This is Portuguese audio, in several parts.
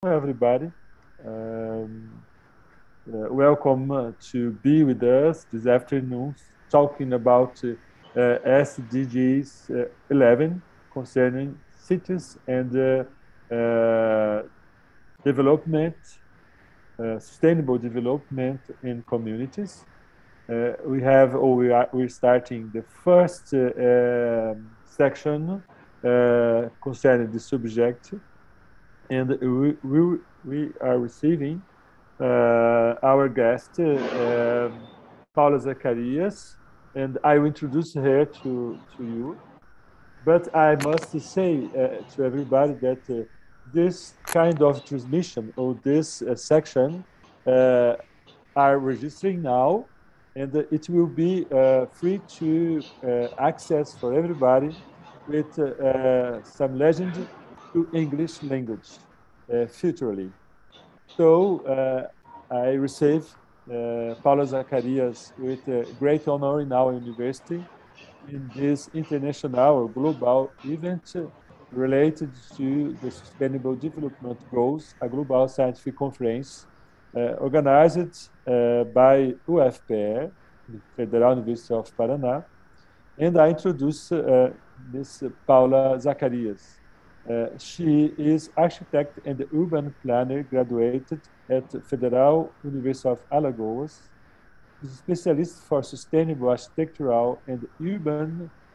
Everybody. Welcome to be with us this afternoon talking about SDGs 11 concerning cities and development, sustainable development in communities. We're starting the first section concerning the subject, and we are receiving our guest, Paula Zacarias, and I will introduce her to you. But I must say to everybody that this kind of transmission or this section are registering now, and it will be free to access for everybody with some legend to English language futurely. So I receive Paula Zacarias with great honor in our university in this international or global event related to the Sustainable Development Goals, a global scientific conference organized by UFPE, the Federal University of Paraná. And I introduce Ms. Paula Zacarias. She is architect and urban planner, graduated at Federal University of Alagoas, is a specialist for sustainable architectural and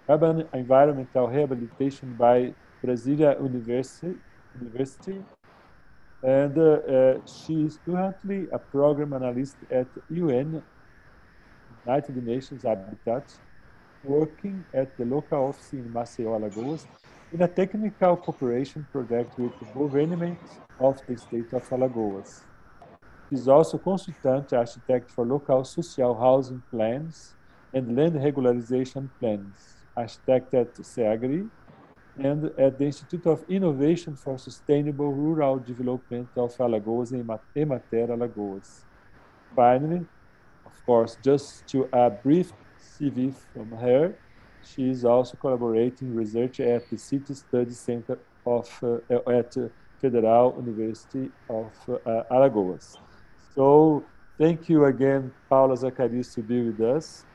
urban environmental rehabilitation by Brasilia University. And she is currently a program analyst at UN, United Nations Habitat, working at the local office in Maceió, Alagoas, in a technical cooperation project with the government of the state of Alagoas. She is also consultant architect for local social housing plans and land regularization plans, architect at SEAGRI and at the Institute of Innovation for Sustainable Rural Development of Alagoas in Emater, Alagoas. Finally, of course, just to a brief CV from her, she is also collaborating research at the City Study Center of at Federal University of Alagoas. So, thank you again, Paula Zacarias, to be with us.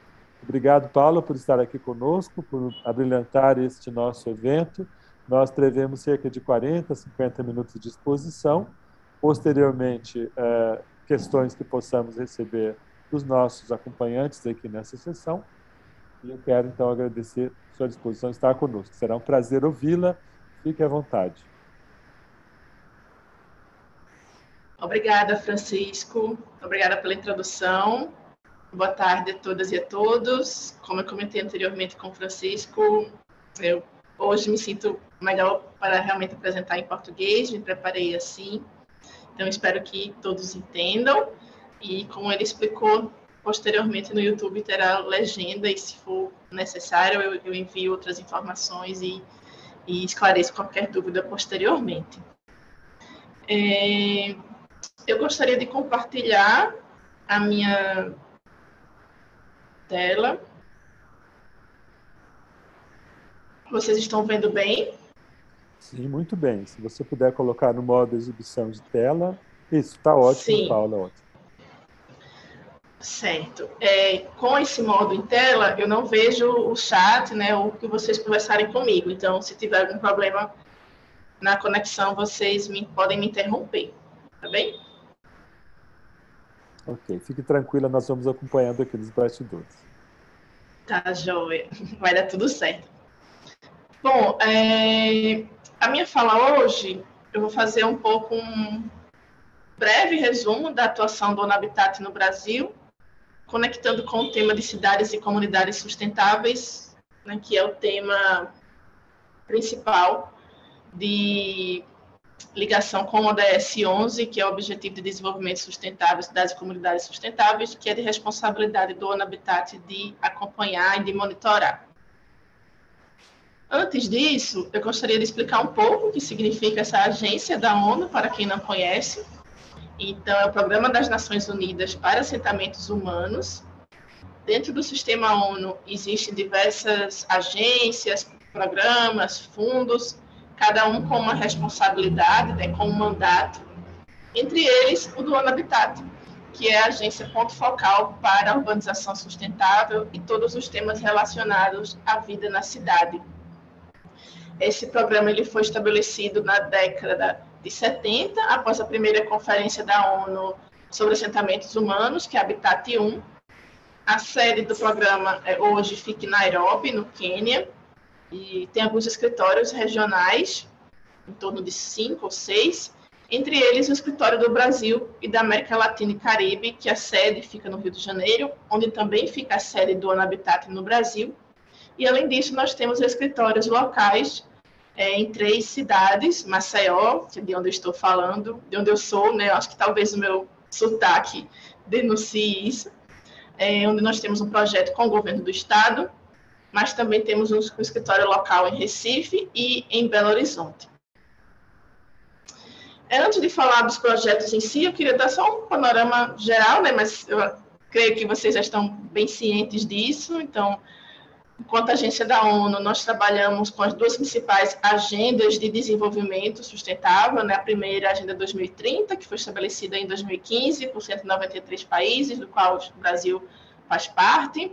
Obrigado, Paula, por estar aqui conosco, por abrilhantar este nosso evento. Nós prevemos cerca de 40, 50 minutos de exposição. Posteriormente, questões que possamos receber dos nossos acompanhantes aqui nessa sessão. E eu quero, então, agradecer a sua disposição de estar conosco. Será um prazer ouvi-la. Fique à vontade. Obrigada, Francisco. Obrigada pela introdução. Boa tarde a todas e a todos. Como eu comentei anteriormente com o Francisco, eu hoje me sinto melhor para realmente apresentar em português, me preparei assim. Então, espero que todos entendam. E, como ele explicou, posteriormente no YouTube terá legenda, e se for necessário, eu envio outras informações e esclareço qualquer dúvida posteriormente. Eu gostaria de compartilhar a minha tela. Vocês estão vendo bem? Sim, muito bem. Se você puder colocar no modo exibição de tela, isso, está ótimo, sim. Paula, ótimo. Certo. Com esse modo em tela, eu não vejo o chat, né, ou que vocês conversarem comigo. Então, se tiver algum problema na conexão, vocês podem me interromper, tá bem? Ok, fique tranquila, nós vamos acompanhando aqui nos bastidores. Tá, joia. Vai dar tudo certo. Bom, a minha fala hoje, eu vou fazer um pouco um breve resumo da atuação do ONU Habitat no Brasil, conectando com o tema de cidades e comunidades sustentáveis, né, que é o tema principal de ligação com o ODS 11, que é o Objetivo de Desenvolvimento Sustentável, Cidades e Comunidades Sustentáveis, que é de responsabilidade do ONU Habitat de acompanhar e de monitorar. Antes disso, eu gostaria de explicar um pouco o que significa essa agência da ONU, para quem não conhece. Então, é o Programa das Nações Unidas para Assentamentos Humanos. Dentro do sistema ONU, existem diversas agências, programas, fundos, cada um com uma responsabilidade, né, com um mandato. entre eles o do ONU Habitat, que é a agência ponto focal para a urbanização sustentável e todos os temas relacionados à vida na cidade. Esse programa ele foi estabelecido na década de 70, após a primeira conferência da ONU sobre assentamentos humanos, que é a Habitat 1. A sede do programa hoje fica em Nairobi, no Quênia, e tem alguns escritórios regionais, em torno de 5 ou 6, entre eles o escritório do Brasil e da América Latina e Caribe, que a sede fica no Rio de Janeiro, onde também fica a sede do ONU Habitat no Brasil. E, além disso, nós temos escritórios locais em 3 cidades, Maceió, que é de onde eu estou falando, de onde eu sou, né? Eu acho que talvez o meu sotaque denuncie isso, onde nós temos um projeto com o governo do estado, mas também temos um escritório local em Recife e em Belo Horizonte. Antes de falar dos projetos em si, eu queria dar só um panorama geral, né? Mas eu creio que vocês já estão bem cientes disso. Então, enquanto agência da ONU, nós trabalhamos com as 2 principais agendas de desenvolvimento sustentável, né? A primeira, a Agenda 2030, que foi estabelecida em 2015 por 193 países, do qual o Brasil faz parte,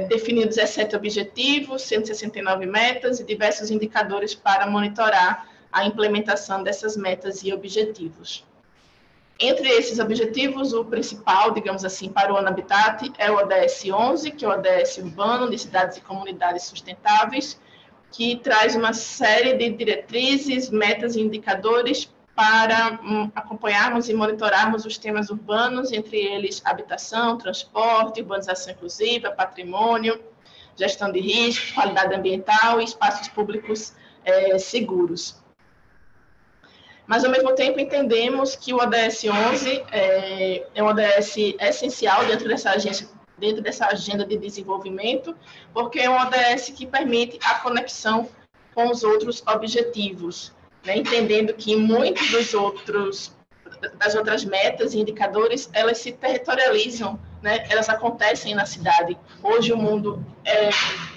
definiu 17 objetivos, 169 metas e diversos indicadores para monitorar a implementação dessas metas e objetivos. Entre esses objetivos, o principal, digamos assim, para o ONU Habitat é o ODS 11, que é o ODS urbano de cidades e comunidades sustentáveis, que traz uma série de diretrizes, metas e indicadores para acompanharmos e monitorarmos os temas urbanos, entre eles habitação, transporte, urbanização inclusiva, patrimônio, gestão de risco, qualidade ambiental e espaços públicos seguros. Mas, ao mesmo tempo, entendemos que o ODS 11 é um ODS essencial dentro dessa agenda de desenvolvimento, porque é um ODS que permite a conexão com os outros objetivos, né? Entendendo que muitos das outras metas e indicadores, elas se territorializam, né? Elas acontecem na cidade. Hoje o mundo é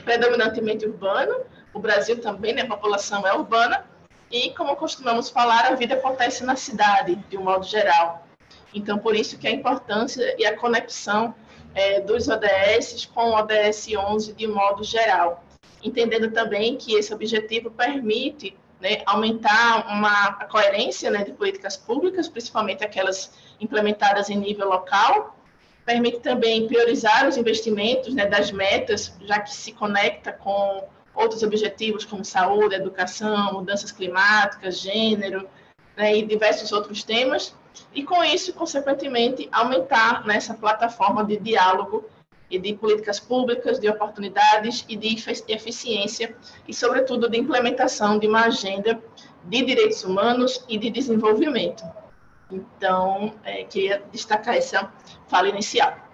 predominantemente urbano, o Brasil também, né? A população é urbana, e, como costumamos falar, a vida acontece na cidade, de um modo geral. Então, por isso que a importância e a conexão dos ODS com o ODS 11 de um modo geral. Entendendo também que esse objetivo permite, né, aumentar a coerência, né, de políticas públicas, principalmente aquelas implementadas em nível local, permite também priorizar os investimentos, né, das metas, já que se conecta com outros objetivos como saúde, educação, mudanças climáticas, gênero, né, e diversos outros temas, e com isso, consequentemente, aumentar nessa plataforma de diálogo e de políticas públicas, de oportunidades e de eficiência, e, sobretudo, de implementação de uma agenda de direitos humanos e de desenvolvimento. Então, queria destacar essa fala inicial.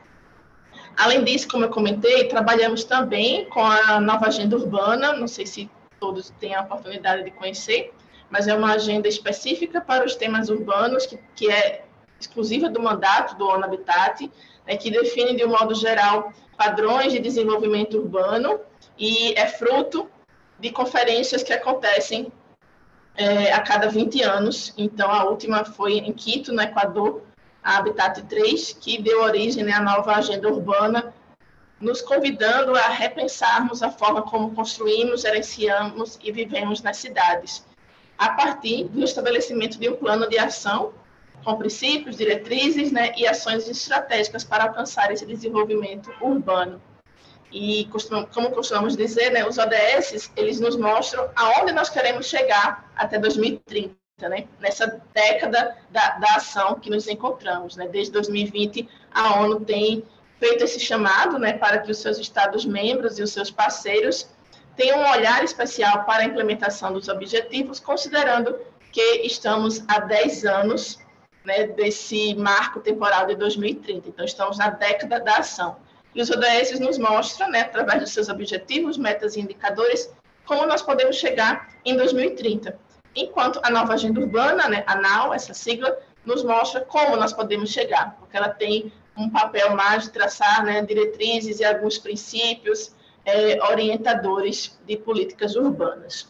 Além disso, como eu comentei, trabalhamos também com a nova agenda urbana, não sei se todos têm a oportunidade de conhecer, mas é uma agenda específica para os temas urbanos, que é exclusiva do mandato do ONU Habitat, que define, de um modo geral, padrões de desenvolvimento urbano e é fruto de conferências que acontecem a cada 20 anos. Então, a última foi em Quito, no Equador, a Habitat 3, que deu origem, né, à nova agenda urbana, nos convidando a repensarmos a forma como construímos, gerenciamos e vivemos nas cidades, a partir do estabelecimento de um plano de ação com princípios, diretrizes, né, e ações estratégicas para alcançar esse desenvolvimento urbano. E, como costumamos dizer, né, os ODS, eles nos mostram aonde nós queremos chegar até 2030. Né, nessa década da ação que nos encontramos. Né? Desde 2020, a ONU tem feito esse chamado, né, para que os seus Estados-membros e os seus parceiros tenham um olhar especial para a implementação dos objetivos, considerando que estamos há 10 anos, né, desse marco temporal de 2030. Então, estamos na década da ação. E os ODS nos mostram, né, através dos seus objetivos, metas e indicadores, como nós podemos chegar em 2030. Enquanto a nova agenda urbana, né, a NOW, essa sigla, nos mostra como nós podemos chegar, porque ela tem um papel mais de traçar, né, diretrizes e alguns princípios orientadores de políticas urbanas.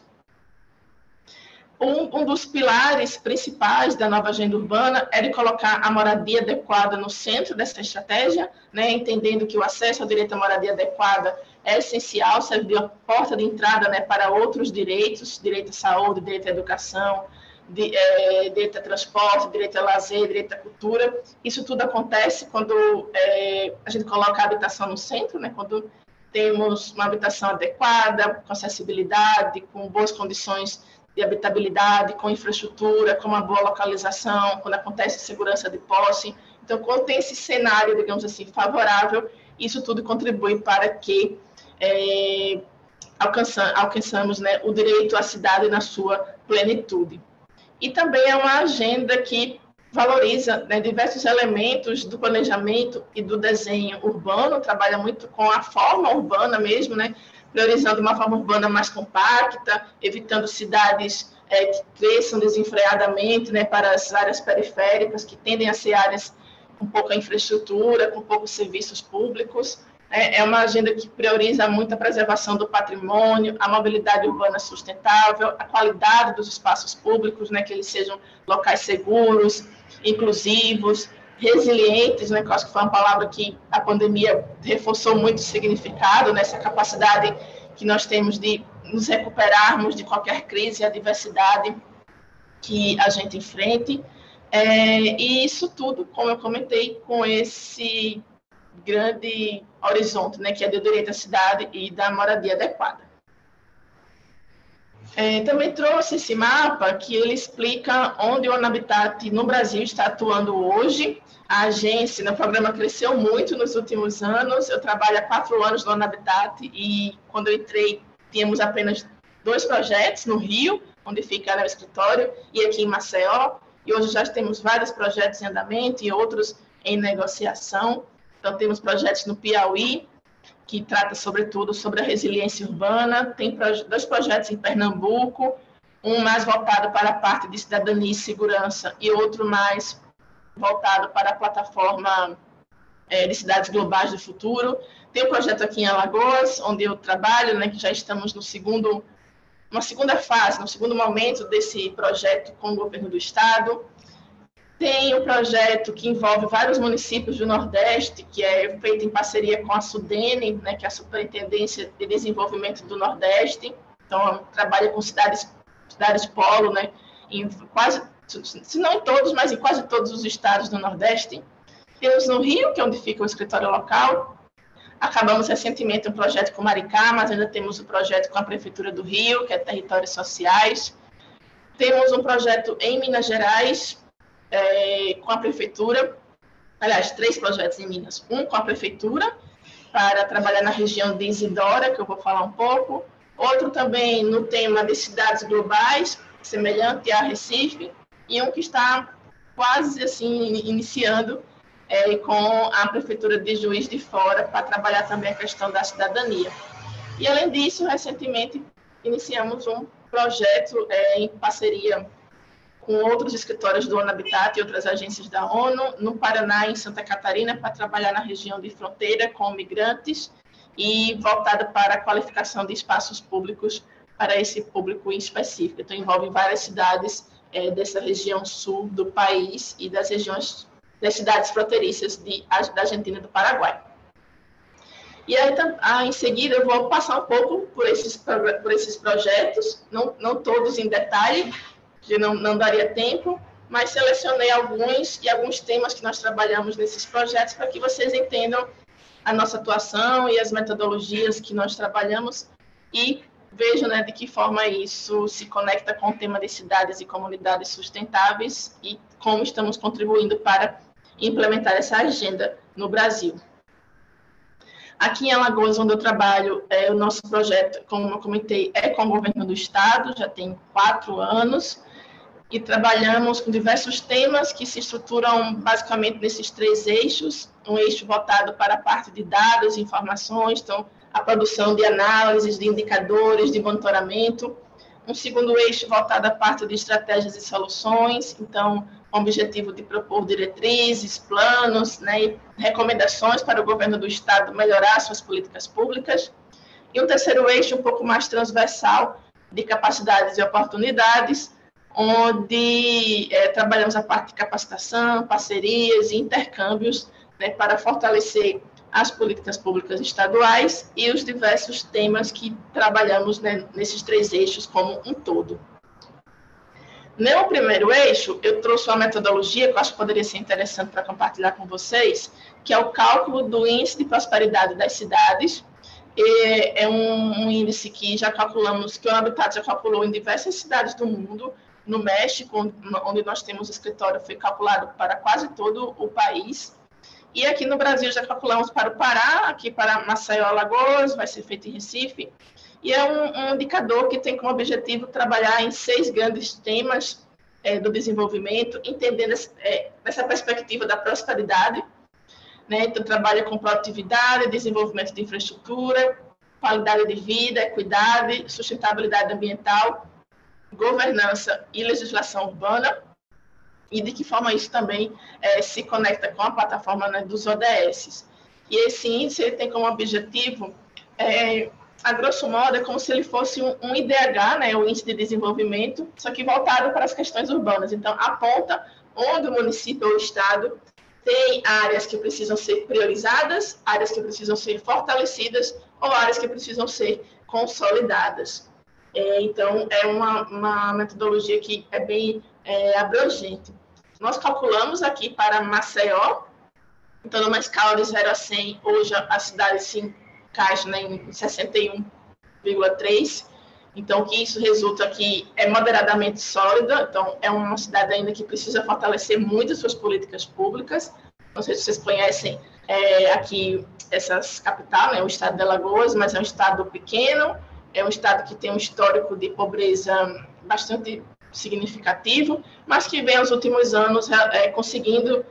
Um dos pilares principais da nova agenda urbana é de colocar a moradia adequada no centro dessa estratégia, né, entendendo que o acesso ao direito à moradia adequada é essencial, serve de porta de entrada, né, para outros direitos, direito à saúde, direito à educação, direito a transporte, direito a lazer, direito à cultura. Isso tudo acontece quando a gente coloca a habitação no centro, né, quando temos uma habitação adequada, com acessibilidade, com boas condições de habitabilidade, com infraestrutura, com uma boa localização, quando acontece segurança de posse. Então, quando tem esse cenário, digamos assim, favorável, isso tudo contribui para que alcançamos, né, o direito à cidade na sua plenitude. E também é uma agenda que valoriza, né, diversos elementos do planejamento e do desenho urbano, trabalha muito com a forma urbana mesmo, né, priorizando uma forma urbana mais compacta, evitando cidades que cresçam desenfreadamente, né, para as áreas periféricas, que tendem a ser áreas com pouca infraestrutura, com poucos serviços públicos. É uma agenda que prioriza muito a preservação do patrimônio, a mobilidade urbana sustentável, a qualidade dos espaços públicos, né, que eles sejam locais seguros, inclusivos, resilientes, né, que eu acho que foi uma palavra que a pandemia reforçou muito o significado, né, essa capacidade que nós temos de nos recuperarmos de qualquer crise e adversidade que a gente enfrente. E isso tudo, como eu comentei, com esse grande horizonte, né, que é do direito à cidade e da moradia adequada. Também trouxe esse mapa que ele explica onde o ONHABITAT no Brasil está atuando hoje. A agência, no programa cresceu muito nos últimos anos. Eu trabalho há 4 anos no ONHABITAT e quando eu entrei tínhamos apenas 2 projetos no Rio, onde fica o escritório, e aqui em Maceió. E hoje já temos vários projetos em andamento e outros em negociação. Então, temos projetos no Piauí, que trata, sobretudo, sobre a resiliência urbana. Tem 2 projetos em Pernambuco, um mais voltado para a parte de cidadania e segurança e outro mais voltado para a plataforma de cidades globais do futuro. Tem um projeto aqui em Alagoas, onde eu trabalho, né, que já estamos numa segunda fase, no segundo momento desse projeto com o governo do estado. Tem um projeto que envolve vários municípios do Nordeste, que é feito em parceria com a SUDENE, né, que é a Superintendência de Desenvolvimento do Nordeste. Então, trabalha com cidades polo, né, em quase, se não em todos, mas em quase todos os estados do Nordeste. Temos no Rio, que é onde fica o escritório local. Acabamos recentemente um projeto com Maricá, mas ainda temos o projeto com a Prefeitura do Rio, que é Territórios Sociais. Temos um projeto em Minas Gerais, com a Prefeitura, aliás, 3 projetos em Minas. Um com a Prefeitura, para trabalhar na região de Isidora, que eu vou falar um pouco. Outro também no tema de cidades globais, semelhante a Recife. E um que está quase assim iniciando com a Prefeitura de Juiz de Fora, para trabalhar também a questão da cidadania. E, além disso, recentemente iniciamos um projeto em parceria com outros escritórios do ONHABITAT e outras agências da ONU, no Paraná e em Santa Catarina, para trabalhar na região de fronteira com migrantes e voltada para a qualificação de espaços públicos para esse público em específico. Então, envolve várias cidades dessa região sul do país e das cidades fronteiriças da Argentina e do Paraguai. E aí, em seguida, eu vou passar um pouco por esses projetos, não todos em detalhe, que não daria tempo, mas selecionei alguns temas que nós trabalhamos nesses projetos para que vocês entendam a nossa atuação e as metodologias que nós trabalhamos e vejam, né, de que forma isso se conecta com o tema de cidades e comunidades sustentáveis e como estamos contribuindo para implementar essa agenda no Brasil. Aqui em Alagoas, onde eu trabalho, o nosso projeto, como eu comentei, é com o governo do estado, já tem 4 anos, e trabalhamos com diversos temas que se estruturam basicamente nesses 3 eixos. Um eixo voltado para a parte de dados e informações, então a produção de análises, de indicadores, de monitoramento. Um segundo eixo voltado à parte de estratégias e soluções, então com o objetivo de propor diretrizes, planos, né, e recomendações para o governo do estado melhorar suas políticas públicas. E um terceiro eixo um pouco mais transversal, de capacidades e oportunidades, onde trabalhamos a parte de capacitação, parcerias e intercâmbios, né, para fortalecer as políticas públicas estaduais e os diversos temas que trabalhamos, né, nesses 3 eixos como um todo. No primeiro eixo, eu trouxe uma metodologia que eu acho que poderia ser interessante para compartilhar com vocês, que é o cálculo do índice de prosperidade das cidades. É um índice que já calculamos, que o Habitat já calculou em diversas cidades do mundo. No México, onde nós temos escritório, foi calculado para quase todo o país. E aqui no Brasil já calculamos para o Pará, aqui para Maceió, Alagoas, vai ser feito em Recife. E é um indicador que tem como objetivo trabalhar em 6 grandes temas do desenvolvimento, entendendo essa perspectiva da prosperidade, né? Então, trabalha com produtividade, desenvolvimento de infraestrutura, qualidade de vida, equidade, sustentabilidade ambiental, governança e legislação urbana, e de que forma isso também se conecta com a plataforma, né, dos ODS. E esse índice ele tem como objetivo, a grosso modo, é como se ele fosse um IDH, né, o Índice de Desenvolvimento, só que voltado para as questões urbanas. Então, aponta onde o município ou o estado tem áreas que precisam ser priorizadas, áreas que precisam ser fortalecidas ou áreas que precisam ser consolidadas. Então, é uma metodologia que é bem abrangente. Nós calculamos aqui para Maceió, então, numa escala de 0 a 100, hoje a cidade se encaixa, né, em 61,3. Então, que isso resulta que é moderadamente sólida. Então, é uma cidade ainda que precisa fortalecer muito as suas políticas públicas. Não sei se vocês conhecem aqui essas capitais, né, o estado de Alagoas, mas é um estado pequeno, é um estado que tem um histórico de pobreza bastante significativo, mas que vem, nos últimos anos, conseguindo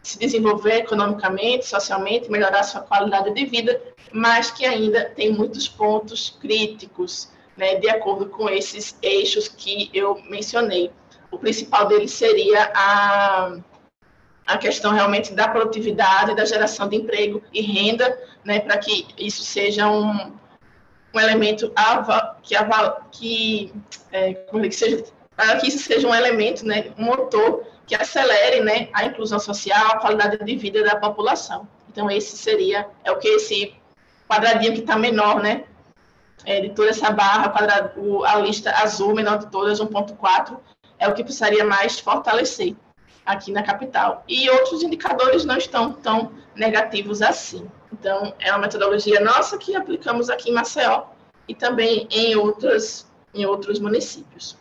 se desenvolver economicamente, socialmente, melhorar sua qualidade de vida, mas que ainda tem muitos pontos críticos, né, de acordo com esses eixos que eu mencionei. O principal deles seria a questão realmente da produtividade, da geração de emprego e renda, né, para que isso seja um elemento para que isso seja um elemento, né, um motor que acelere, né, a inclusão social, a qualidade de vida da população. Então, esse o que esse quadradinho que está menor, né, de toda essa barra, a lista azul menor de todas, 1,4, é o que precisaria mais fortalecer aqui na capital. E outros indicadores não estão tão negativos assim. Então, é uma metodologia nossa que aplicamos aqui em Maceió e também em outros municípios.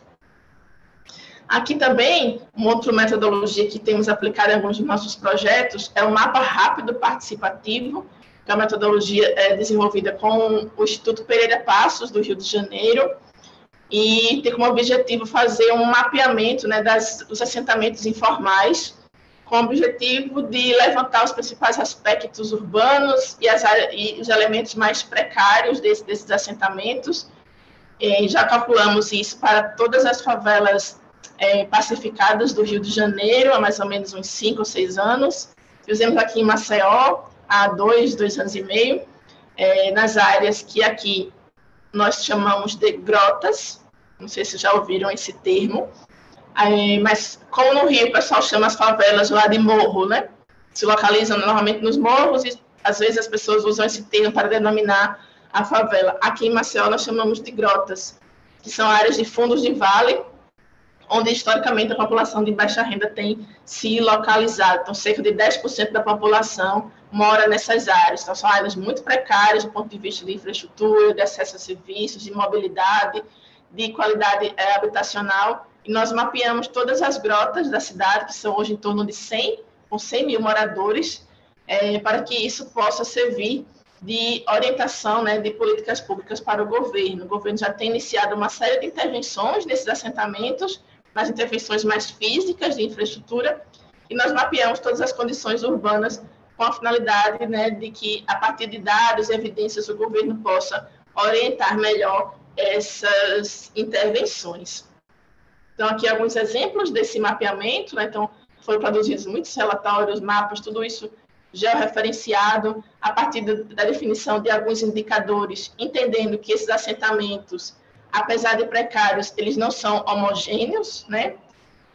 Aqui também, uma outra metodologia que temos aplicado em alguns dos nossos projetos é o Mapa Rápido Participativo, que é uma metodologia desenvolvida com o Instituto Pereira Passos, do Rio de Janeiro, e tem como objetivo fazer um mapeamento, né, dos assentamentos informais, com o objetivo de levantar os principais aspectos urbanos e os elementos mais precários desses assentamentos. Já calculamos isso para todas as favelas pacificadas do Rio de Janeiro, há mais ou menos uns 5 ou 6 anos. Fizemos aqui em Maceió, há 2 anos e meio, nas áreas que aqui nós chamamos de grotas, não sei se já ouviram esse termo, mas como no Rio o pessoal chama as favelas lá de morro, né? Se localizam normalmente nos morros e às vezes as pessoas usam esse termo para denominar a favela. Aqui em Maceió nós chamamos de grotas, que são áreas de fundos de vale, onde historicamente a população de baixa renda tem se localizado. Então, cerca de 10% da população mora nessas áreas. Então, são áreas muito precárias do ponto de vista de infraestrutura, de acesso a serviços, de mobilidade, de qualidade habitacional. E nós mapeamos todas as grotas da cidade, que são hoje em torno de 100 mil moradores, para que isso possa servir de orientação, né, de políticas públicas para o governo. O governo já tem iniciado uma série de intervenções nesses assentamentos, nas intervenções mais físicas de infraestrutura, e nós mapeamos todas as condições urbanas com a finalidade, né, de que, a partir de dados e evidências, o governo possa orientar melhor essas intervenções. Então, aqui alguns exemplos desse mapeamento, né? Então, foram produzidos muitos relatórios, mapas, tudo isso georreferenciado a partir da definição de alguns indicadores, entendendo que esses assentamentos, apesar de precários, eles não são homogêneos, né?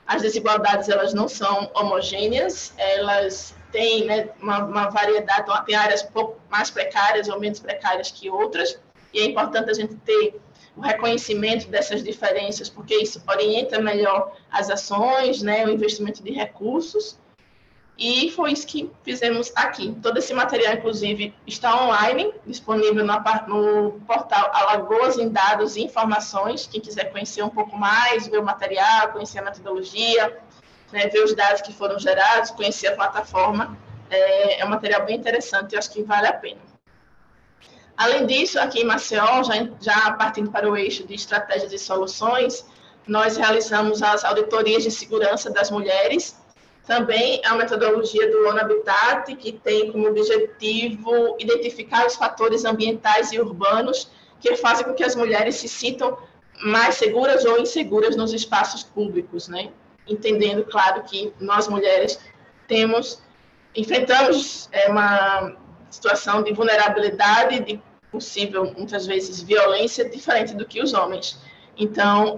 As desigualdades, elas não são homogêneas, elas têm, né, uma variedade, então, tem áreas um pouco mais precárias ou menos precárias que outras, e é importante a gente ter o reconhecimento dessas diferenças, porque isso orienta melhor as ações, né, o investimento de recursos, e foi isso que fizemos aqui. Todo esse material, inclusive, está online, disponível no portal Alagoas em Dados e Informações. Quem quiser conhecer um pouco mais, ver o material, conhecer a metodologia, né, ver os dados que foram gerados, conhecer a plataforma, é um material bem interessante, eu acho que vale a pena. Além disso, aqui em Maceió, já partindo para o eixo de estratégias e soluções, nós realizamos as auditorias de segurança das mulheres. Também a metodologia do ONU Habitat, que tem como objetivo identificar os fatores ambientais e urbanos que fazem com que as mulheres se sintam mais seguras ou inseguras nos espaços públicos, né? Entendendo, claro, que nós mulheres enfrentamos uma situação de vulnerabilidade, de possível, muitas vezes, violência diferente do que os homens. Então,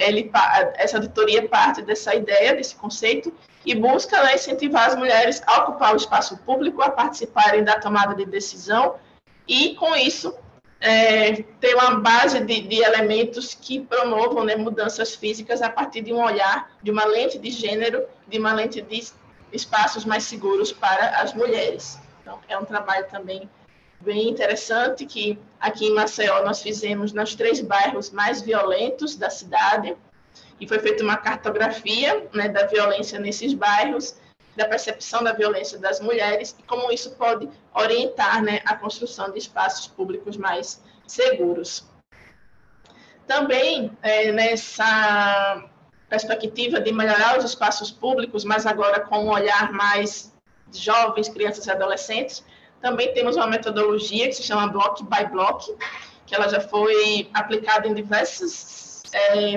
essa auditoria parte dessa ideia, desse conceito, e busca, né, incentivar as mulheres a ocupar o espaço público, a participarem da tomada de decisão, e, com isso, ter uma base de elementos que promovam, né, mudanças físicas a partir de um olhar, de uma lente de gênero, de uma lente de espaços mais seguros para as mulheres. Então, é um trabalho também bem interessante, que aqui em Maceió nós fizemos nos 3 bairros mais violentos da cidade, e foi feita uma cartografia, né, da violência nesses bairros, da percepção da violência das mulheres, e como isso pode orientar, né, a construção de espaços públicos mais seguros. Também, nessa perspectiva de melhorar os espaços públicos, mas agora com um olhar mais de jovens, crianças e adolescentes, também temos uma metodologia que se chama Block by Block, que ela já foi aplicada em diversos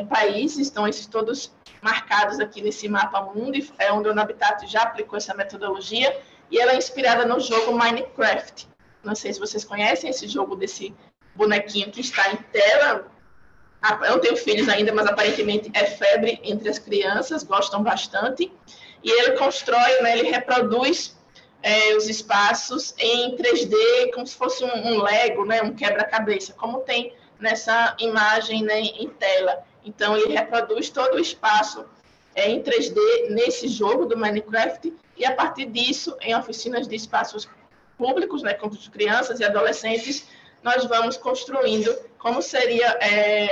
países, estão esses todos marcados aqui nesse mapa mundo, onde o ONU Habitat já aplicou essa metodologia, e ela é inspirada no jogo Minecraft. Não sei se vocês conhecem esse jogo desse bonequinho que está em tela. Eu não tenho filhos ainda, mas aparentemente é febre entre as crianças, gostam bastante. E ele constrói, né, ele reproduz os espaços em 3D, como se fosse um Lego, né, um quebra-cabeça, como tem nessa imagem, né, em tela. Então, ele reproduz todo o espaço em 3D nesse jogo do Minecraft, e a partir disso, em oficinas de espaços públicos, né, com crianças e adolescentes, nós vamos construindo como seriam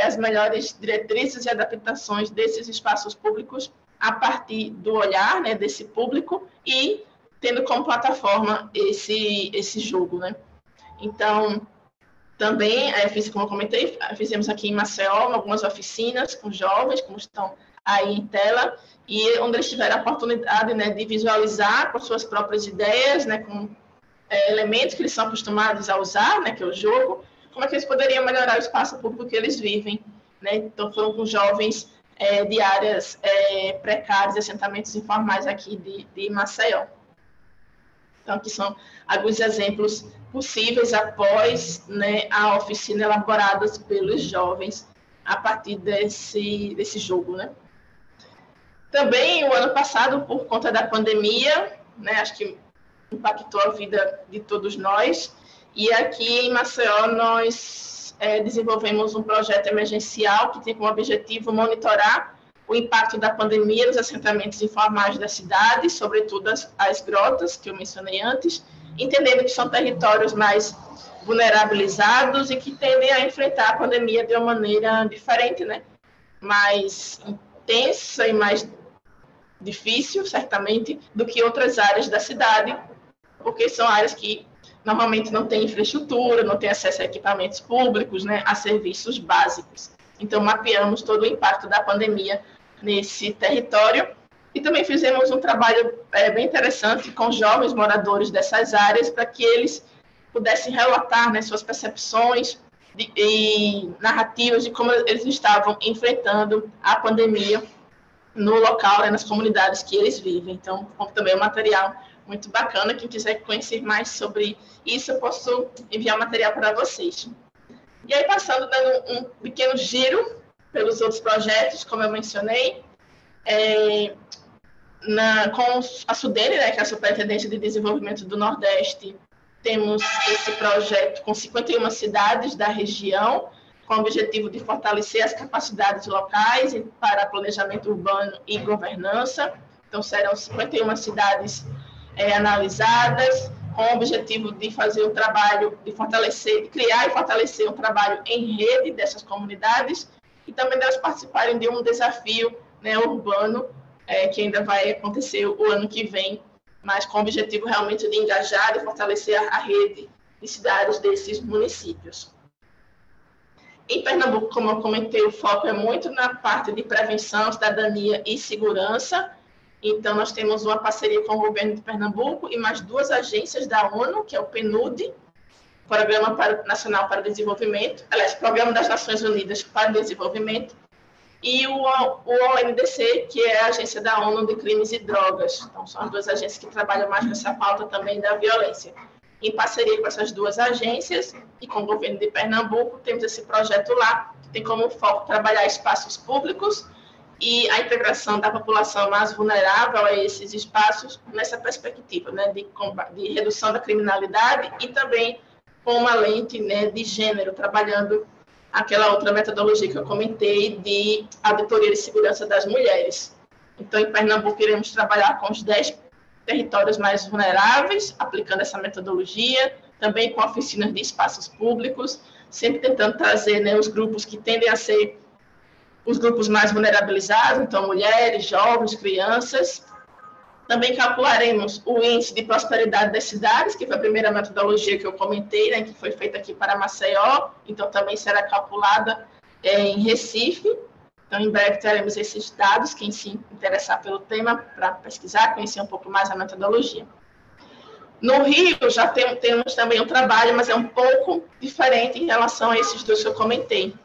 as melhores diretrizes e adaptações desses espaços públicos a partir do olhar, né, desse público, e tendo como plataforma esse jogo, né? Então, também, como eu comentei, fizemos aqui em Maceió algumas oficinas com jovens, como estão aí em tela, e onde eles tiveram a oportunidade, né, de visualizar com suas próprias ideias, né, com elementos que eles são acostumados a usar, né, que é o jogo, como é que eles poderiam melhorar o espaço público que eles vivem, né? Então, foram com jovens de áreas precárias, assentamentos informais aqui de Maceió. Então, aqui são alguns exemplos possíveis após, né, a oficina elaborada pelos jovens a partir desse jogo, né? Também, o ano passado, por conta da pandemia, né, acho que impactou a vida de todos nós, e aqui em Maceió nós desenvolvemos um projeto emergencial que tem como objetivo monitorar o impacto da pandemia nos assentamentos informais da cidade, sobretudo as grotas, que eu mencionei antes, entendendo que são territórios mais vulnerabilizados e que tendem a enfrentar a pandemia de uma maneira diferente, né? Mais intensa e mais difícil, certamente, do que outras áreas da cidade, porque são áreas que normalmente não têm infraestrutura, não têm acesso a equipamentos públicos, né, a serviços básicos. Então, mapeamos todo o impacto da pandemia nesse território, e também fizemos um trabalho bem interessante com jovens moradores dessas áreas, para que eles pudessem relatar, né, suas percepções e narrativas de como eles estavam enfrentando a pandemia no local, né, nas comunidades que eles vivem. Então, também é um material muito bacana. Quem quiser conhecer mais sobre isso, eu posso enviar o material para vocês. E aí, passando, dando um pequeno giro pelos outros projetos, como eu mencionei, com a SUDENE, né, que é a Superintendência de Desenvolvimento do Nordeste, temos esse projeto com 51 cidades da região, com o objetivo de fortalecer as capacidades locais para planejamento urbano e governança. Então, serão 51 cidades analisadas, com o objetivo de fazer um trabalho, de fortalecer, de criar e fortalecer um trabalho em rede dessas comunidades, e também delas participarem de um desafio, né, urbano, que ainda vai acontecer o ano que vem, mas com o objetivo realmente de engajar e fortalecer a rede de cidades desses municípios. Em Pernambuco, como eu comentei, o foco é muito na parte de prevenção, cidadania e segurança. Então, nós temos uma parceria com o governo de Pernambuco e mais 2 agências da ONU, que é o PNUD, Programa Nacional para o Desenvolvimento, aliás, Programa das Nações Unidas para o Desenvolvimento, e o ONDC, que é a Agência da ONU de Crimes e Drogas. Então, são as 2 agências que trabalham mais nessa pauta também da violência. Em parceria com essas 2 agências e com o governo de Pernambuco, temos esse projeto lá, que tem como foco trabalhar espaços públicos e a integração da população mais vulnerável a esses espaços nessa perspectiva, né, de redução da criminalidade e também com uma lente, né, de gênero, trabalhando aquela outra metodologia que eu comentei de auditoria de segurança das mulheres. Então, em Pernambuco, iremos trabalhar com os 10 territórios mais vulneráveis, aplicando essa metodologia, também com oficinas de espaços públicos, sempre tentando trazer, né, os grupos que tendem a ser os grupos mais vulnerabilizados, então mulheres, jovens, crianças. Também calcularemos o índice de prosperidade das cidades, que foi a primeira metodologia que eu comentei, né, que foi feita aqui para Maceió, então também será calculada em Recife. Então, em breve teremos esses dados, quem se interessar pelo tema, para pesquisar, conhecer um pouco mais a metodologia. No Rio, já temos também um trabalho, mas é um pouco diferente em relação a esses 2 que eu comentei.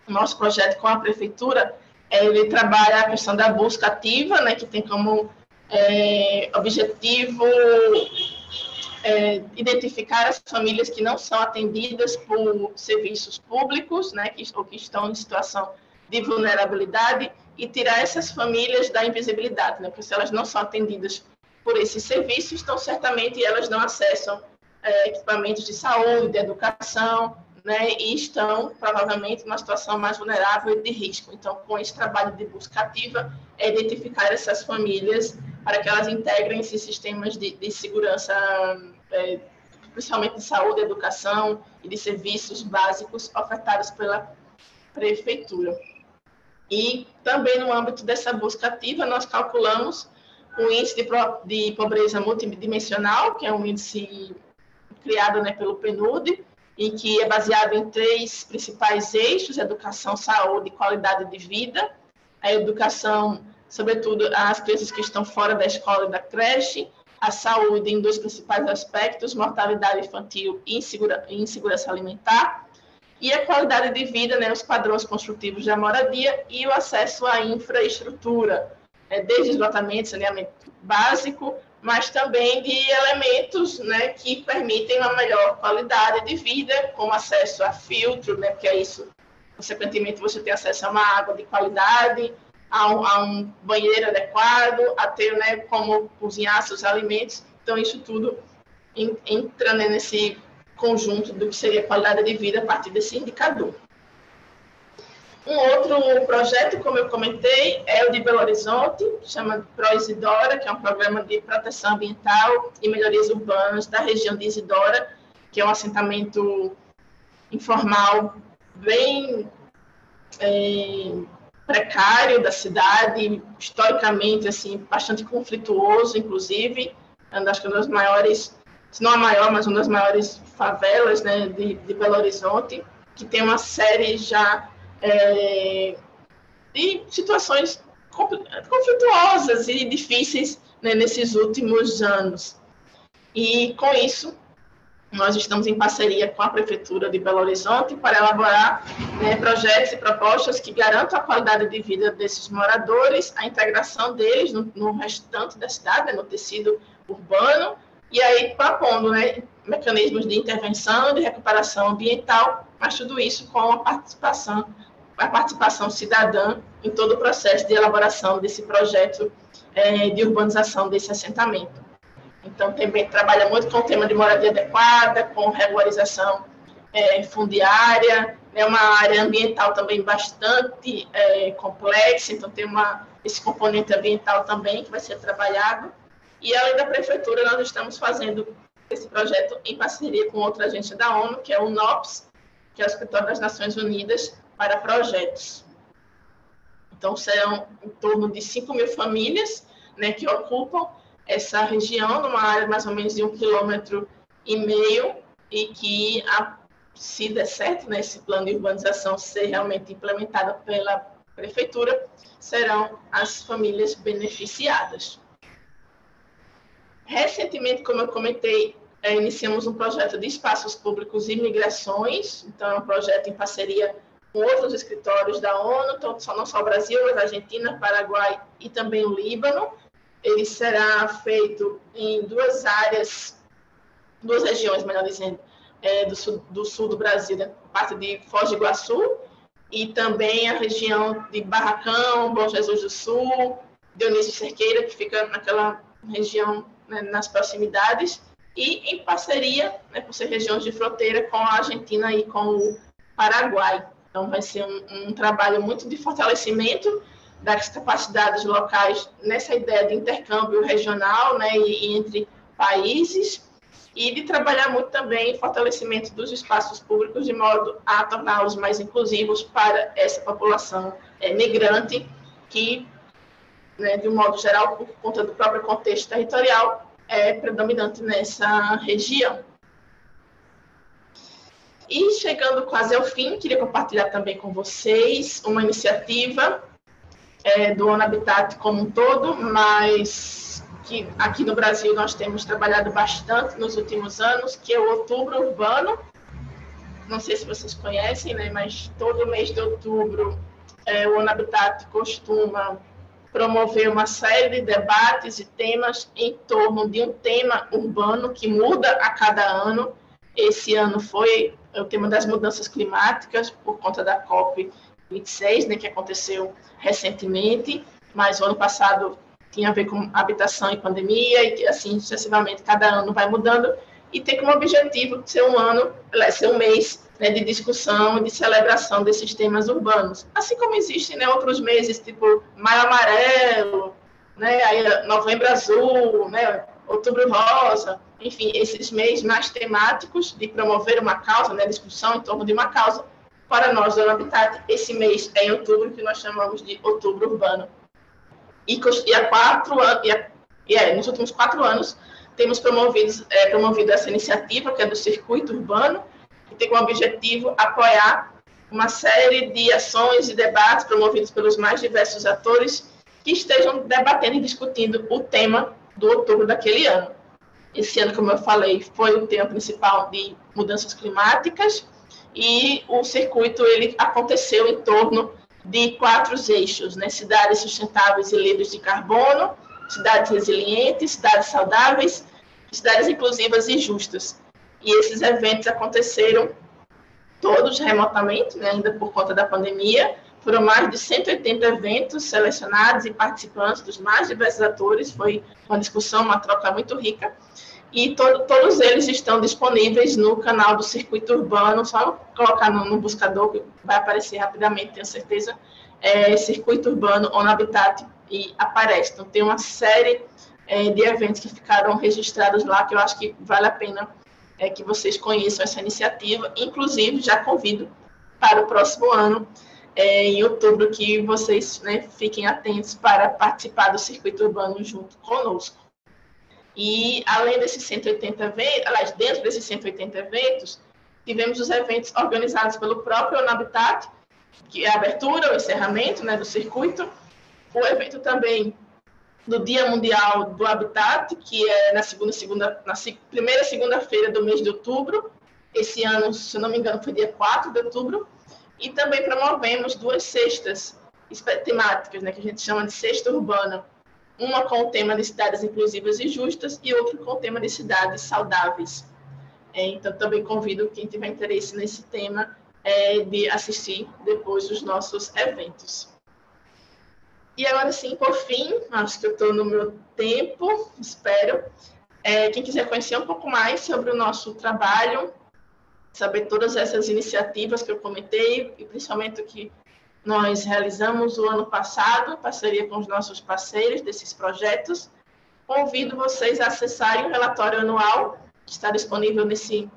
O nosso projeto com a prefeitura, ele trabalha a questão da busca ativa, né, que tem como objetivo identificar as famílias que não são atendidas por serviços públicos, né, ou que estão em situação de vulnerabilidade, e tirar essas famílias da invisibilidade, né, porque se elas não são atendidas por esses serviços, então certamente elas não acessam equipamentos de saúde, de educação, né, e estão provavelmente numa situação mais vulnerável e de risco. Então, com esse trabalho de busca ativa, é identificar essas famílias para que elas integrem esses sistemas de segurança, principalmente de saúde, educação e de serviços básicos ofertados pela prefeitura. E também no âmbito dessa busca ativa, nós calculamos o índice de pobreza multidimensional, que é um índice criado, né, pelo PNUD, e que é baseado em 3 principais eixos: educação, saúde e qualidade de vida. A educação, sobretudo, as crianças que estão fora da escola e da creche. A saúde em 2 principais aspectos: mortalidade infantil e insegurança alimentar. E a qualidade de vida, né, os padrões construtivos da moradia e o acesso à infraestrutura, desde esgotamento, saneamento básico, mas também de elementos, né, que permitem uma melhor qualidade de vida, como acesso a filtro, né, porque é isso, consequentemente, você tem acesso a uma água de qualidade, a um banheiro adequado, a ter, né, como cozinhar seus alimentos. Então, isso tudo entra, né, nesse conjunto do que seria qualidade de vida a partir desse indicador. Um outro projeto, como eu comentei, é o de Belo Horizonte, que chama ProIsidora, que é um programa de proteção ambiental e melhorias urbanas da região de Isidora, que é um assentamento informal bem precário da cidade, historicamente assim, bastante conflituoso, inclusive, acho que uma das maiores, se não a maior, mas uma das maiores favelas, né, de Belo Horizonte, que tem uma série já de situações conflituosas e difíceis, né, nesses últimos anos. E, com isso, nós estamos em parceria com a Prefeitura de Belo Horizonte para elaborar, né, projetos e propostas que garantam a qualidade de vida desses moradores, a integração deles no restante da cidade, né, no tecido urbano, e aí propondo, né, mecanismos de intervenção, de recuperação ambiental, mas tudo isso com a participação a participação cidadã em todo o processo de elaboração desse projeto de urbanização desse assentamento. Então, também trabalha muito com o tema de moradia adequada, com regularização fundiária, é uma área ambiental também bastante complexa, então tem esse componente ambiental também que vai ser trabalhado. E, além da prefeitura, nós estamos fazendo esse projeto em parceria com outra agência da ONU, que é o NOPS, que é o Escritório das Nações Unidas para Projetos. Então, serão em torno de 5.000 famílias, né, que ocupam essa região, numa área mais ou menos de 1,5 km, e que, se der certo, né, esse plano de urbanização ser realmente implementado pela prefeitura, serão as famílias beneficiadas. Recentemente, como eu comentei, iniciamos um projeto de espaços públicos e migrações, então é um projeto em parceria com outros escritórios da ONU, então não só o Brasil, mas a Argentina, Paraguai e também o Líbano. Ele será feito em duas regiões, melhor dizendo, do sul do Brasil, né? Parte de Foz do Iguaçu e também a região de Barracão, Bom Jesus do Sul, Dionísio Cerqueira, que fica naquela região, né, nas proximidades, e em parceria, né, por ser regiões de fronteira, com a Argentina e com o Paraguai. Então, vai ser um trabalho muito de fortalecimento das capacidades locais nessa ideia de intercâmbio regional, né, e entre países, e de trabalhar muito também em fortalecimento dos espaços públicos de modo a torná-los mais inclusivos para essa população migrante que, né, de um modo geral, por conta do próprio contexto territorial, é predominante nessa região. E chegando quase ao fim, queria compartilhar também com vocês uma iniciativa do ONU Habitat como um todo, mas que aqui no Brasil nós temos trabalhado bastante nos últimos anos, que é o Outubro Urbano. Não sei se vocês conhecem, né, mas todo mês de outubro o ONU Habitat costuma promover uma série de debates e temas em torno de um tema urbano que muda a cada ano. Esse ano foi o tema das mudanças climáticas, por conta da COP26, né, que aconteceu recentemente, mas o ano passado tinha a ver com habitação e pandemia, e que, assim, sucessivamente, cada ano vai mudando, e tem como objetivo ser um mês, né, de discussão e de celebração desses temas urbanos. Assim como existem, né, outros meses, tipo Maio Amarelo, né, aí Novembro Azul, né, Outubro Rosa, enfim, esses meses mais temáticos de promover uma causa, né, discussão em torno de uma causa. Para nós, do ONU Habitat, esse mês é em outubro, que nós chamamos de Outubro Urbano. Nos últimos 4 anos, temos promovido essa iniciativa, que é do Circuito Urbano, que tem como objetivo apoiar uma série de ações e debates promovidos pelos mais diversos atores que estejam debatendo e discutindo o tema do outubro daquele ano. Esse ano, como eu falei, foi o tema principal de mudanças climáticas, e o circuito ele aconteceu em torno de 4 eixos, né? Cidades sustentáveis e livres de carbono, cidades resilientes, cidades saudáveis, cidades inclusivas e justas. E esses eventos aconteceram todos remotamente, né, ainda por conta da pandemia. Foram mais de 180 eventos selecionados e participantes dos mais diversos atores. Foi uma discussão, uma troca muito rica. E todos eles estão disponíveis no canal do Circuito Urbano. Só colocar no buscador, que vai aparecer rapidamente, tenho certeza. Circuito Urbano ONU Habitat, e aparece. Então, tem uma série de eventos que ficaram registrados lá, que eu acho que vale a pena que vocês conheçam essa iniciativa. Inclusive, já convido para o próximo ano, em outubro, que vocês, né, fiquem atentos para participar do Circuito Urbano junto conosco. E, além desses 180 eventos, aliás, dentro desses 180 eventos, tivemos os eventos organizados pelo próprio ONU Habitat, que é a abertura, o encerramento, né, do circuito. O evento também do Dia Mundial do Habitat, que é na primeira segunda-feira do mês de outubro. Esse ano, se não me engano, foi dia 4 de outubro. E também promovemos 2 cestas temáticas, né, que a gente chama de cesta urbana. Uma com o tema de cidades inclusivas e justas e outra com o tema de cidades saudáveis. Então, também convido quem tiver interesse nesse tema de assistir depois os nossos eventos. E agora sim, por fim, acho que eu estou no meu tempo, espero. Quem quiser conhecer um pouco mais sobre o nosso trabalho, saber todas essas iniciativas que eu comentei, e principalmente o que nós realizamos o ano passado, em parceria com os nossos parceiros desses projetos, convido vocês a acessarem o relatório anual, que está disponível nesse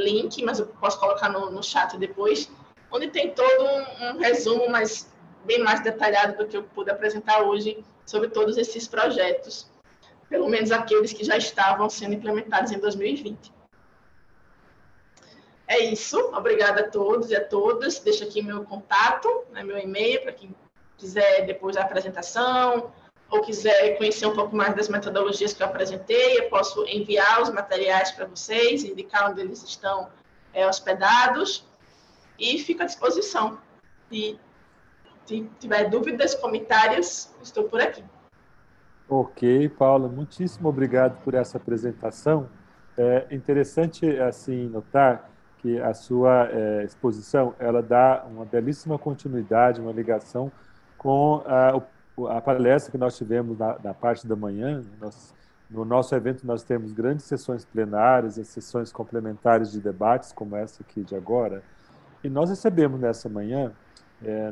link, mas eu posso colocar no chat depois, onde tem todo um resumo, mas bem mais detalhado do que eu pude apresentar hoje, sobre todos esses projetos, pelo menos aqueles que já estavam sendo implementados em 2020. É isso, obrigada a todos e a todas. Deixo aqui meu contato, meu e-mail, para quem quiser depois da apresentação, ou quiser conhecer um pouco mais das metodologias que eu apresentei, eu posso enviar os materiais para vocês, indicar onde eles estão hospedados, e fico à disposição. E se tiver dúvidas, comentários, estou por aqui. Ok, Paula, muitíssimo obrigado por essa apresentação. É interessante assim notar que a sua exposição ela dá uma belíssima continuidade, uma ligação com a palestra que nós tivemos na parte da manhã. No nosso evento nós temos grandes sessões plenárias e sessões complementares de debates, como essa aqui de agora. E nós recebemos nessa manhã,